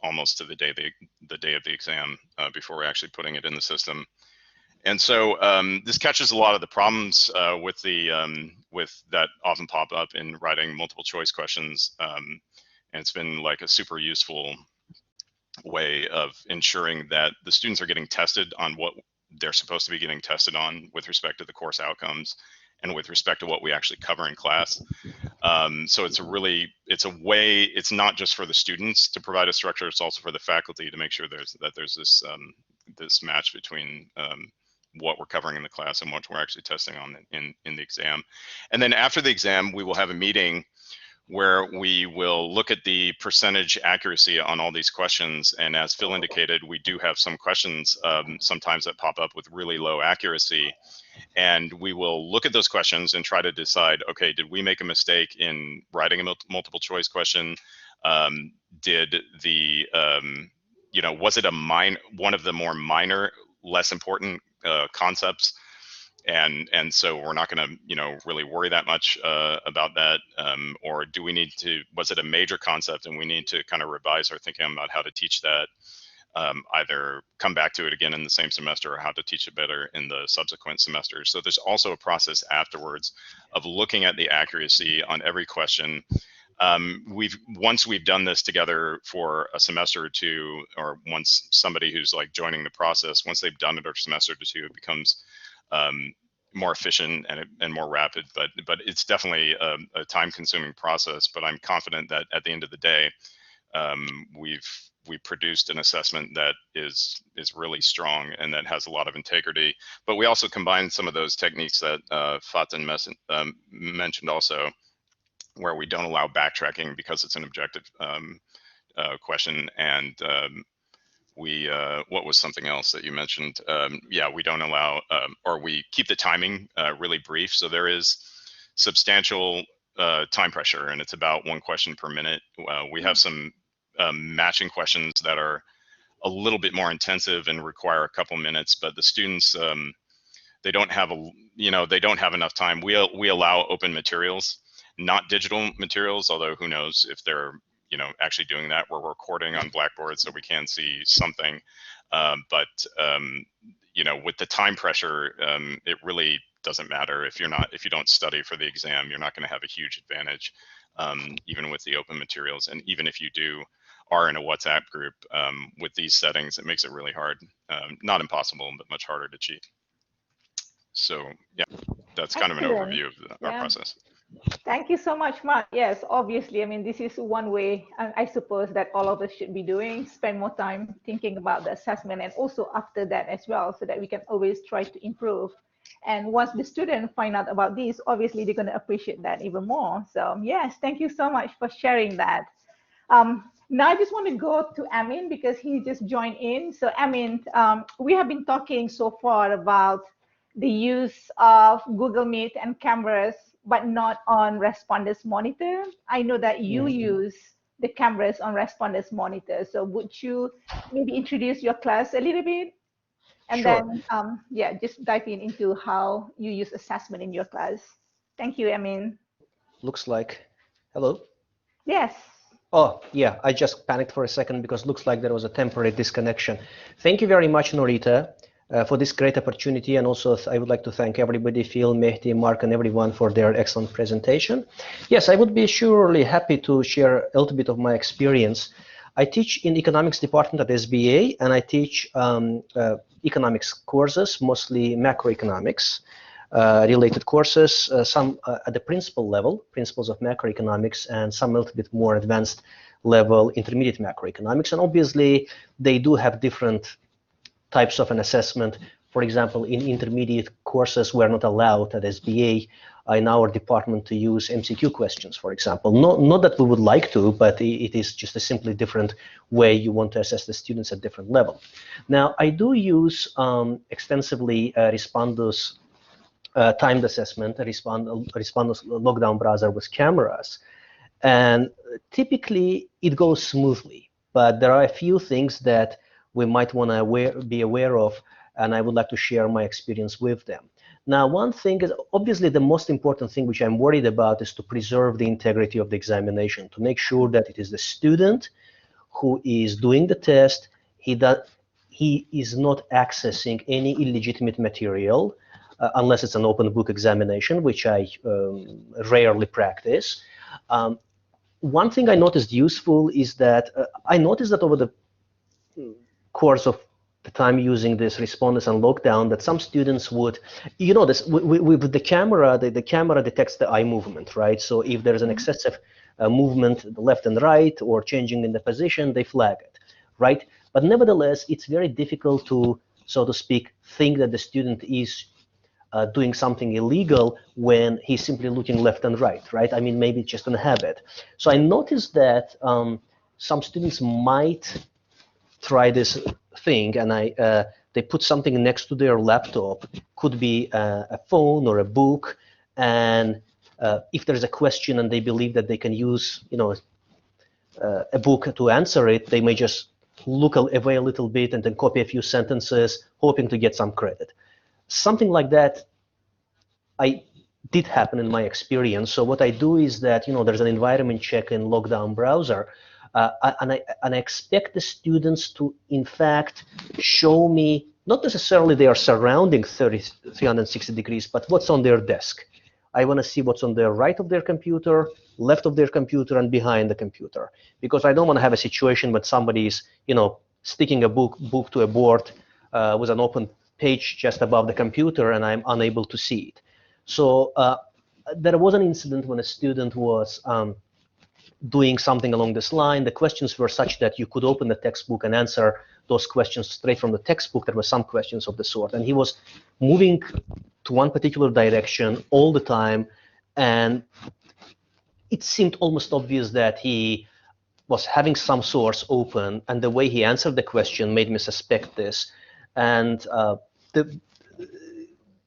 almost to the day of the exam before we're actually putting it in the system. And so this catches a lot of the problems with that often pop up in writing multiple choice questions. And it's been like a super useful way of ensuring that the students are getting tested on what they're supposed to be getting tested on with respect to the course outcomes and with respect to what we actually cover in class. So it's a way, it's not just for the students to provide a structure, it's also for the faculty to make sure there's this match between what we're covering in the class and what we're actually testing on in the exam. And then after the exam, we will have a meeting where we will look at the percentage accuracy on all these questions. And as Phil indicated, we do have some questions sometimes that pop up with really low accuracy. And we will look at those questions and try to decide, okay, did we make a mistake in writing a multiple choice question? Did the, you know, was it one of the more minor, less important concepts? And so we're not going to, you know, really worry that much about that, or do we need to, was it a major concept and we need to kind of revise our thinking about how to teach that, either come back to it again in the same semester or how to teach it better in the subsequent semesters. So there's also a process afterwards of looking at the accuracy on every question. Once we've done this together for a semester or two, or once somebody who's like joining the process, once they've done it a semester or two, it becomes more efficient and more rapid, but it's definitely a time-consuming process. But I'm confident that at the end of the day, we produced an assessment that is really strong and that has a lot of integrity. But we also combined some of those techniques that Faten mentioned also, where we don't allow backtracking because it's an objective question, and what was something else that you mentioned? Yeah, we don't allow, or we keep the timing really brief. So there is substantial time pressure, and it's about 1 question per minute. We have some matching questions that are a little bit more intensive and require a couple minutes, but the students, they don't have they don't have enough time. We allow open materials, not digital materials, although who knows if they're actually doing that. We're recording on Blackboard so we can see something, but with the time pressure, it really doesn't matter if you don't study for the exam. You're not going to have a huge advantage, even with the open materials. And even if you are in a WhatsApp group with these settings, it makes it really hard. Not impossible, but much harder to cheat. So yeah, that's kind of an overview of our process. Thank you so much, Mark. Yes, obviously, I mean, this is one way, I suppose, that all of us should be doing, spend more time thinking about the assessment and also after that as well, so that we can always try to improve. And once the student find out about this, obviously, they're going to appreciate that even more. So yes, thank you so much for sharing that. Now I just want to go to Amin because he just joined in. So Amin, we have been talking so far about the use of Google Meet and cameras, but not on Respondus Monitor. I know that you use the cameras on Respondus Monitor. So would you maybe introduce your class a little bit? And Sure. then, yeah, just dive into how you use assessment in your class. Thank you, Amin. Looks like, hello? Yes. Oh, yeah, I just panicked for a second because looks like there was a temporary disconnection. Thank you very much, Norita, for this great opportunity. And also, I would like to thank everybody, Phil, Mehdi, Mark, and everyone for their excellent presentation. Yes, I would be surely happy to share a little bit of my experience. I teach in economics department at SBA, and I teach economics courses, mostly macroeconomics. Related courses, some at the principal level, principles of macroeconomics, and some a little bit more advanced level, intermediate macroeconomics. And obviously, they do have different types of an assessment. For example, in intermediate courses, we're not allowed at SBA in our department to use MCQ questions, for example. Not that we would like to, but it is just a simply different way you want to assess the students at different level. Now, I do use extensively Respondus timed assessment, Respondus lockdown browser with cameras. And typically it goes smoothly, but there are a few things that we might want to be aware of, and I would like to share my experience with them. Now, one thing is obviously the most important thing which I'm worried about is to preserve the integrity of the examination, to make sure that it is the student who is doing the test, he is not accessing any illegitimate material, unless it's an open book examination, which I rarely practice. One thing I noticed useful is that I noticed that over the course of the time using this Respondus and lockdown, that some students would, you know, this with the camera, the camera detects the eye movement, right? So if there's an excessive movement left and right or changing in the position, they flag it, right? But nevertheless, it's very difficult to, so to speak, think that the student is doing something illegal when he's simply looking left and right, right? I mean, maybe it's just a habit. So I noticed that some students might try this thing, and they put something next to their laptop, could be a phone or a book, and if there's a question and they believe that they can use, you know, a book to answer it, they may just look away a little bit and then copy a few sentences, hoping to get some credit. Something like that did happen in my experience. So what I do is that, you know, there's an environment check in lockdown browser, and I expect the students to, in fact, show me not necessarily their surrounding 360 degrees, but what's on their desk. I want to see what's on the right of their computer, left of their computer, and behind the computer, because I don't want to have a situation where somebody is, you know, sticking a book to a board with an open page just above the computer, and I'm unable to see it. So there was an incident when a student was doing something along this line. The questions were such that you could open the textbook and answer those questions straight from the textbook. There were some questions of the sort, and he was moving to one particular direction all the time, and it seemed almost obvious that he was having some source open, and the way he answered the question made me suspect this. And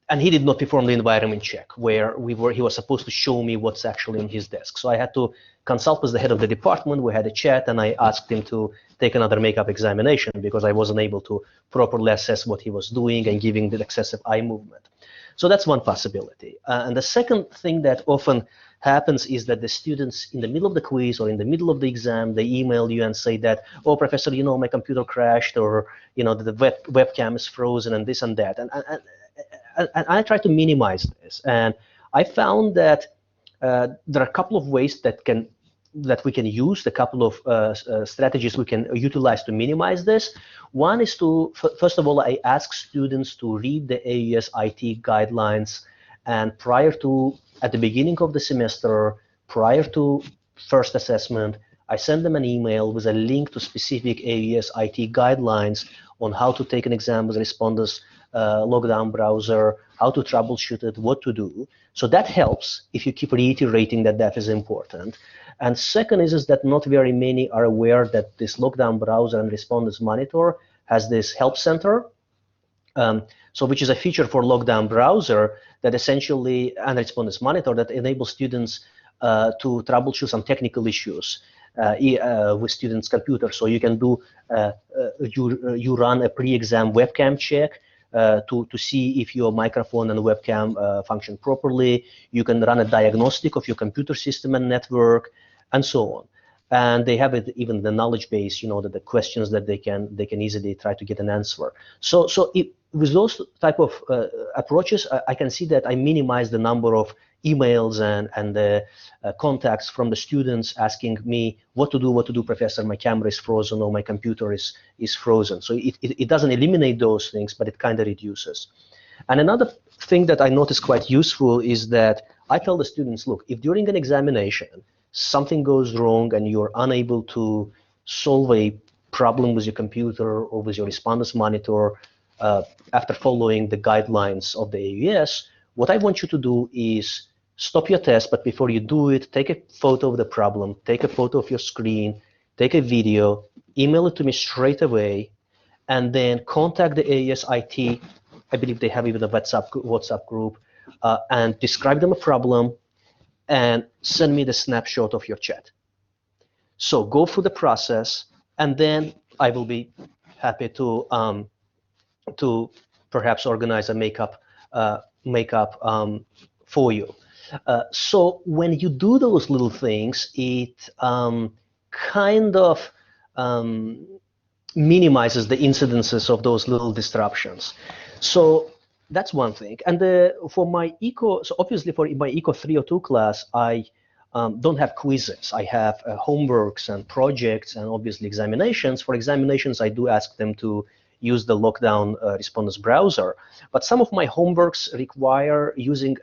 and he did not perform the environment check where he was supposed to show me what's actually on his desk. So I had to consult with the head of the department. We had a chat, and I asked him to take another makeup examination because I wasn't able to properly assess what he was doing and giving the excessive eye movement. So that's one possibility. And the second thing that often happens is that the students in the middle of the quiz or in the middle of the exam, they email you and say that, oh, professor, you know, my computer crashed, or, you know, the webcam is frozen and this and that. And I try to minimize this, and I found that there are a couple of ways that we can use, a couple of strategies we can utilize to minimize this. One is to, first of all, I ask students to read the AUS IT guidelines And at the beginning of the semester, prior to first assessment, I send them an email with a link to specific AES IT guidelines on how to take an exam with Respondus lockdown browser, how to troubleshoot it, what to do. So that helps if you keep reiterating that that is important. And second is that not very many are aware that this lockdown browser and Respondus monitor has this help center, so which is a feature for lockdown browser that essentially, and Respondus monitor, that enables students to troubleshoot some technical issues with students' computers. So you can do, you run a pre-exam webcam check to see if your microphone and webcam function properly. You can run a diagnostic of your computer system and network, and so on. And they have it, even the knowledge base, you know, that the questions that they can easily try to get an answer. So with those type of approaches, I can see that I minimize the number of emails and the contacts from the students asking me what to do, professor, my camera is frozen or my computer is frozen. So it doesn't eliminate those things, but it kind of reduces. And another thing that I notice quite useful is that I tell the students, look, if during an examination something goes wrong and you're unable to solve a problem with your computer or with your Respondus monitor after following the guidelines of the AES, what I want you to do is stop your test, but before you do it, take a photo of the problem, take a photo of your screen, take a video, email it to me straight away, and then contact the AES IT. I believe they have even a WhatsApp group, and describe them a problem, and send me the snapshot of your chat. So go through the process, and then I will be happy to perhaps organize a makeup for you. So when you do those little things, it kind of minimizes the incidences of those little disruptions. So that's one thing. And for my eco, so obviously for my eco 302 class, I don't have quizzes. I have homeworks and projects and obviously examinations. For examinations, I do ask them to use the lockdown Respondus browser. But some of my homeworks require using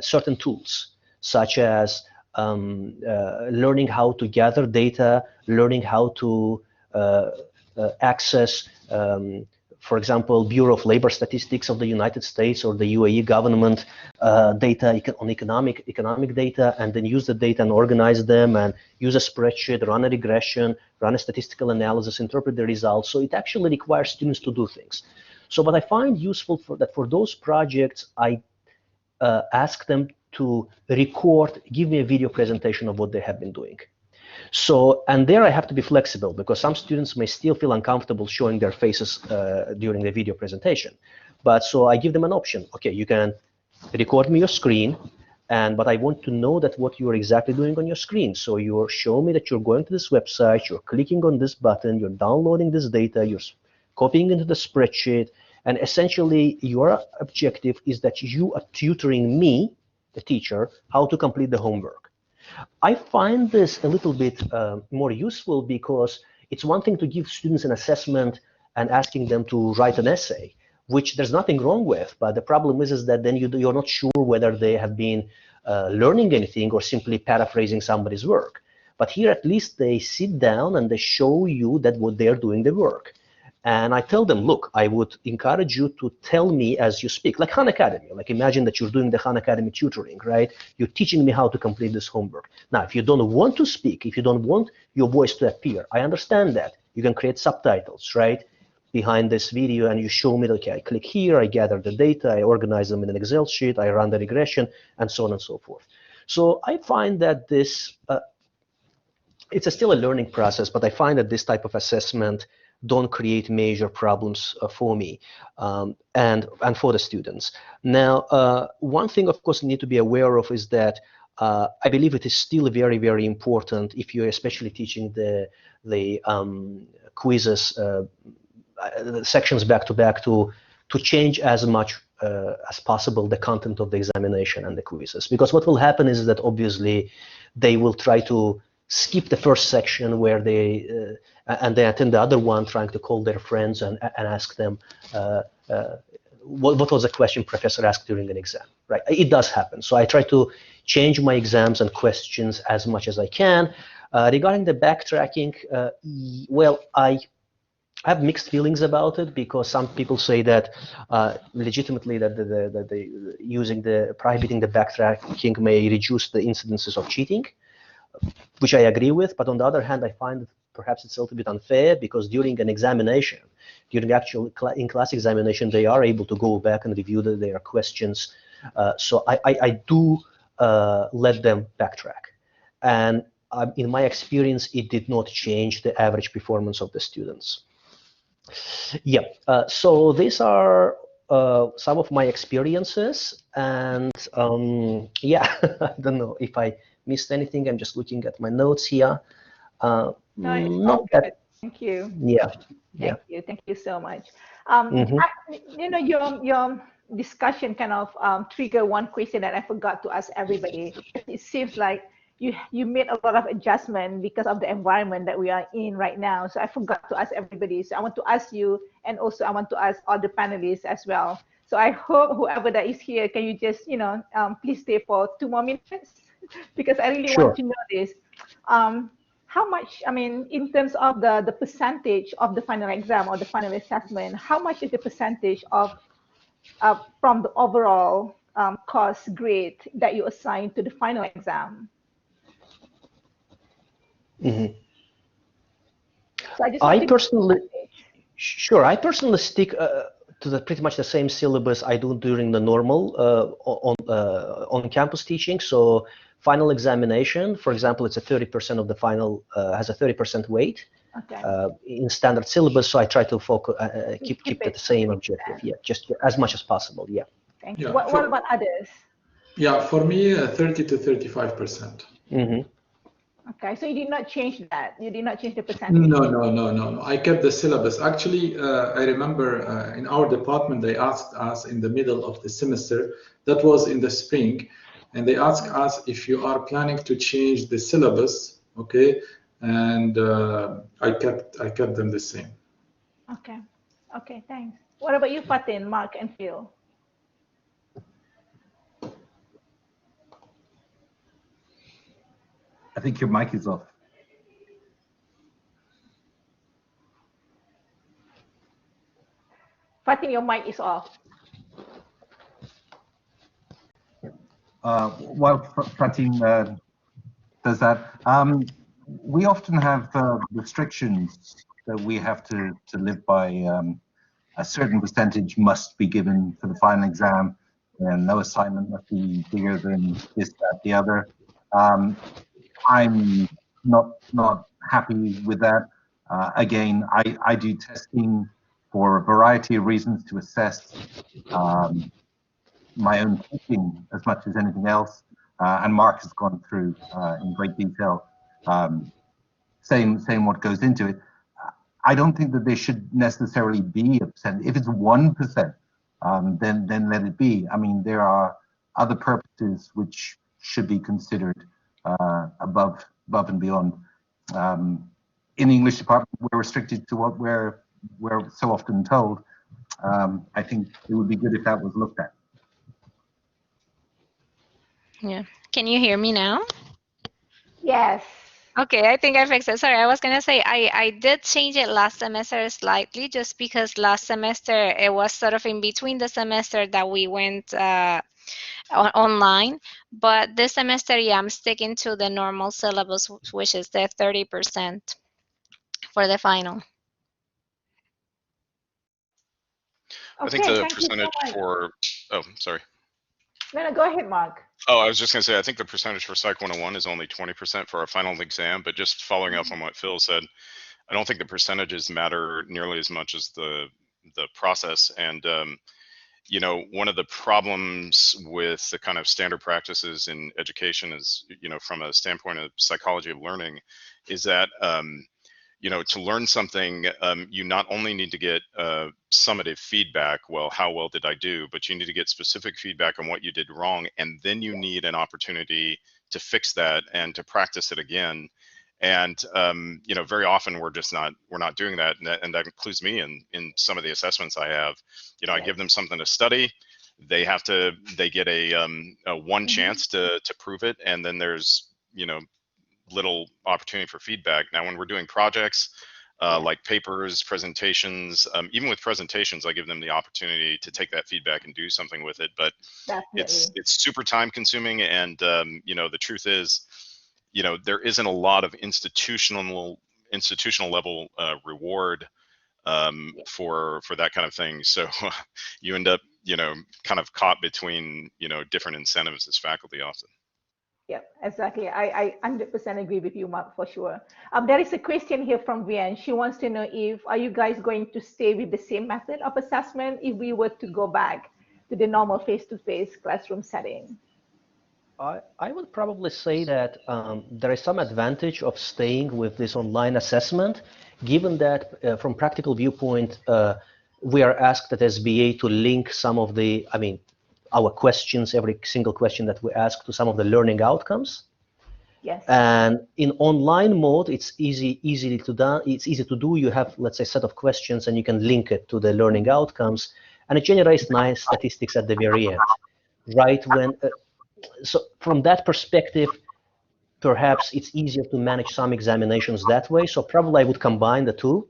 certain tools, such as learning how to gather data, learning how to access, for example, Bureau of Labor Statistics of the United States or the UAE government data on economic data, and then use the data and organize them and use a spreadsheet, run a regression, run a statistical analysis, interpret the results. So it actually requires students to do things. So what I find useful for those projects, I ask them to record, give me a video presentation of what they have been doing. So, and there I have to be flexible because some students may still feel uncomfortable showing their faces during the video presentation. But so I give them an option. Okay, you can record me your screen, but I want to know that what you're exactly doing on your screen. So you're showing me that you're going to this website, you're clicking on this button, you're downloading this data, you're copying into the spreadsheet, and essentially your objective is that you are tutoring me, the teacher, how to complete the homework. I find this a little bit more useful because it's one thing to give students an assessment and asking them to write an essay, which there's nothing wrong with. But the problem is that then you're not sure whether they have been learning anything or simply paraphrasing somebody's work. But here at least they sit down and they show you that what they're doing the work. And I tell them, look, I would encourage you to tell me as you speak, like Khan Academy. Like imagine that you're doing the Khan Academy tutoring, right? You're teaching me how to complete this homework. Now, if you don't want to speak, if you don't want your voice to appear, I understand that. You can create subtitles, right, behind this video, and you show me, okay, I click here, I gather the data, I organize them in an Excel sheet, I run the regression, and so on and so forth. So I find that this, it's still a learning process, but I find that this type of assessment don't create major problems for me and for the students. Now, one thing, of course, you need to be aware of is that I believe it is still very, very important if you're especially teaching the quizzes, the sections back to back, to change as much as possible the content of the examination and the quizzes. Because what will happen is that obviously they will try to skip the first section where they and they attend the other one, trying to call their friends and ask them what was the question professor asked during an exam. right? It does happen. So I try to change my exams and questions as much as I can. Regarding the backtracking, well, I have mixed feelings about it, because some people say that legitimately that prohibiting the backtracking may reduce the incidences of cheating, which I agree with. But on the other hand, I find that perhaps it's a little bit unfair, because during an examination, during the actual in-class examination, they are able to go back and review their questions. So I do let them backtrack. And in my experience, it did not change the average performance of the students. Yeah, so these are some of my experiences, and yeah, I don't know if I missed anything. I'm just looking at my notes here. No, it's all Not good. that, Thank you. yeah, yeah. Thank you so much. Mhm. You know, your discussion kind of triggered one question that I forgot to ask everybody. It seems like you made a lot of adjustment because of the environment that we are in right now. So I forgot to ask everybody. So I want to ask you, and also I want to ask all the panelists as well. So I hope whoever that is here, can you just, please stay for 2 more minutes, because I really want Sure. to know this. How much, I mean, in terms of the percentage of the final exam or the final assessment, how much is the percentage of from the overall course grade that you assign to the final exam? Mhm. So I just I want to know personally, percentage. sure, I personally stick to the pretty much the same syllabus I do during the normal on-campus teaching. So final examination, for example, it's a 30% of the final has a 30% weight Okay. in standard syllabus. So I try to focus, keep the same keep objective. that. Yeah, just as much as possible. Yeah. Thank you. Yeah, What about others? Yeah, for me, 30 to 35%. Mm-hmm. Okay, so you did not change that. You did not change the percentage. No. I kept the syllabus. Actually, I remember in our department, they asked us in the middle of the semester, that was in the spring, and they asked us if you are planning to change the syllabus, okay? And I kept them the same. Okay. Okay, thanks. What about you, Fatin, Mark, and Phil? I think your mic is off. Fatin, your mic is off. While Pratim does that, we often have restrictions that we have to live by. A certain percentage must be given for the final exam, and no assignment must be bigger than this, that, the other. I'm not happy with that. Again, I do testing for a variety of reasons to assess my own teaching as much as anything else. And Mark has gone through in great detail saying what goes into it. I don't think that there should necessarily be a percent. If it's 1%, then let it be. I mean, there are other purposes which should be considered above and beyond. In the English department, we're restricted to what we're so often told. I think it would be good if that was looked at. Yeah. Can you hear me now? Yes. Okay, I think I fixed it. Sorry, I was gonna say I did change it last semester slightly, just because last semester it was sort of in between the semester that we went online. But this semester, yeah, I'm sticking to the normal syllabus, which is the 30% for the final. I think Okay, the thank you so percentage much. for, oh, sorry. No, go ahead, Mark. Oh, I was just going to say, I think the percentage for Psych 101 is only 20% for our final exam, but just following up on what Phil said, I don't think the percentages matter nearly as much as the process. And, you know, one of the problems with the kind of standard practices in education is, you know, from a standpoint of psychology of learning, is that, you know, to learn something, you not only need to get summative feedback, well, how well did I do, but you need to get specific feedback on what you did wrong, and then you need an opportunity to fix that and to practice it again. And you know, very often we're not doing that, and that includes me in some of the assessments I have. You know, I give them something to study, they get a one chance to prove it, and then there's, you know, little opportunity for feedback. Now, when we're doing projects, like papers, presentations, even with presentations, I give them the opportunity to take that feedback and do something with it. But it's super time consuming, and you know, the truth is, you know, there isn't a lot of institutional level reward for that kind of thing. So you end up, you know, kind of caught between, you know, different incentives as faculty often. Yeah, exactly. I 100% agree with you, Mark, for sure. There is a question here from Vian. She wants to know if, are you guys going to stay with the same method of assessment if we were to go back to the normal face-to-face classroom setting? I would probably say that there is some advantage of staying with this online assessment, given that from practical viewpoint, we are asked at SBA to link some of the, I mean, our questions, every single question that we ask, to some of the learning outcomes. Yes. And in online mode, it's easy to do. You have, let's say, a set of questions, and you can link it to the learning outcomes, and it generates nice statistics at the very end. Right when, so from that perspective, perhaps it's easier to manage some examinations that way. So probably I would combine the two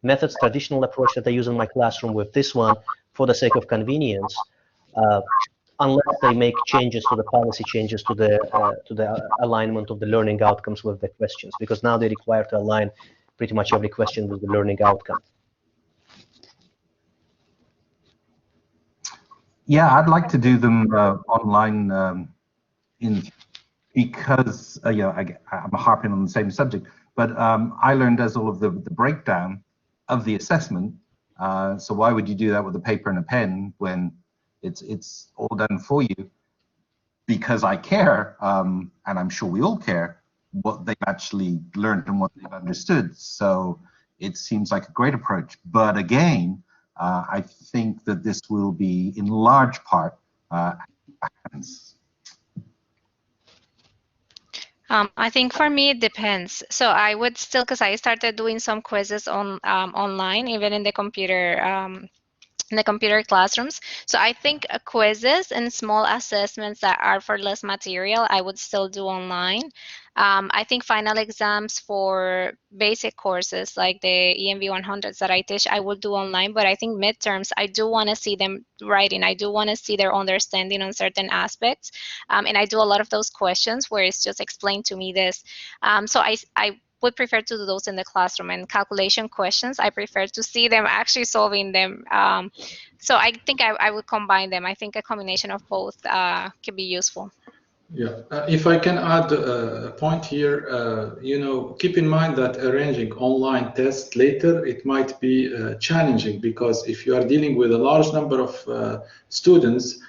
methods, traditional approach that I use in my classroom with this one for the sake of convenience. Unless they make changes to the policy, changes to the alignment of the learning outcomes with the questions, because now they require to align pretty much every question with the learning outcome. Yeah, I'd like to do them online because you know, I'm harping on the same subject, but I learned as all of the breakdown of the assessment. So why would you do that with a paper and a pen when it's all done for you? Because I care, and I'm sure we all care, what they've actually learned and what they've understood. So it seems like a great approach. But again, I think that this will be in large part hands. I think for me it depends. So I would still, because I started doing some quizzes on online, even in the computer classrooms. So I think quizzes and small assessments that are for less material, I would still do online. I think final exams for basic courses like the EMV 100s that I teach, I would do online, but I think midterms, I do want to see them writing. I do want to see their understanding on certain aspects. And I do a lot of those questions where it's just explain to me this. So I would prefer to do those in the classroom, and calculation questions, I prefer to see them actually solving them. So I think I would combine them. I think a combination of both can be useful. Yeah, if I can add a point here, you know, keep in mind that arranging online tests later, it might be challenging, because if you are dealing with a large number of students,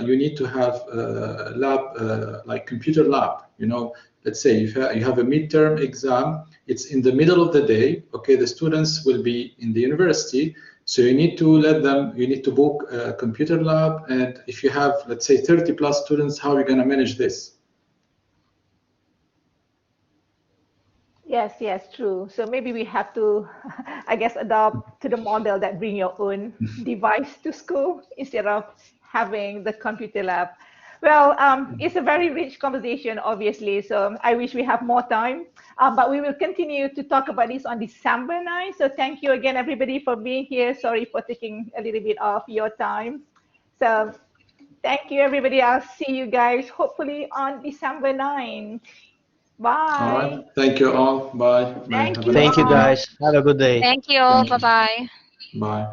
you need to have a lab, like computer lab, you know. Let's say you have a midterm exam, it's in the middle of the day, okay, the students will be in the university, so you need to you need to book a computer lab, and if you have, let's say, 30 plus students, how are you going to manage this? Yes, true. So maybe we have to, I guess, adopt to the model that bring your own device to school instead of having the computer lab. Well, it's a very rich conversation, obviously, so I wish we have more time, but we will continue to talk about this on December 9th. So thank you again, everybody, for being here. Sorry for taking a little bit of your time. So thank you, everybody. I'll see you guys hopefully on December 9th. Bye. All right. Thank you all. Bye. Thank Thank you, all. guys. Have a good day. Thank you all. Bye-bye. Bye.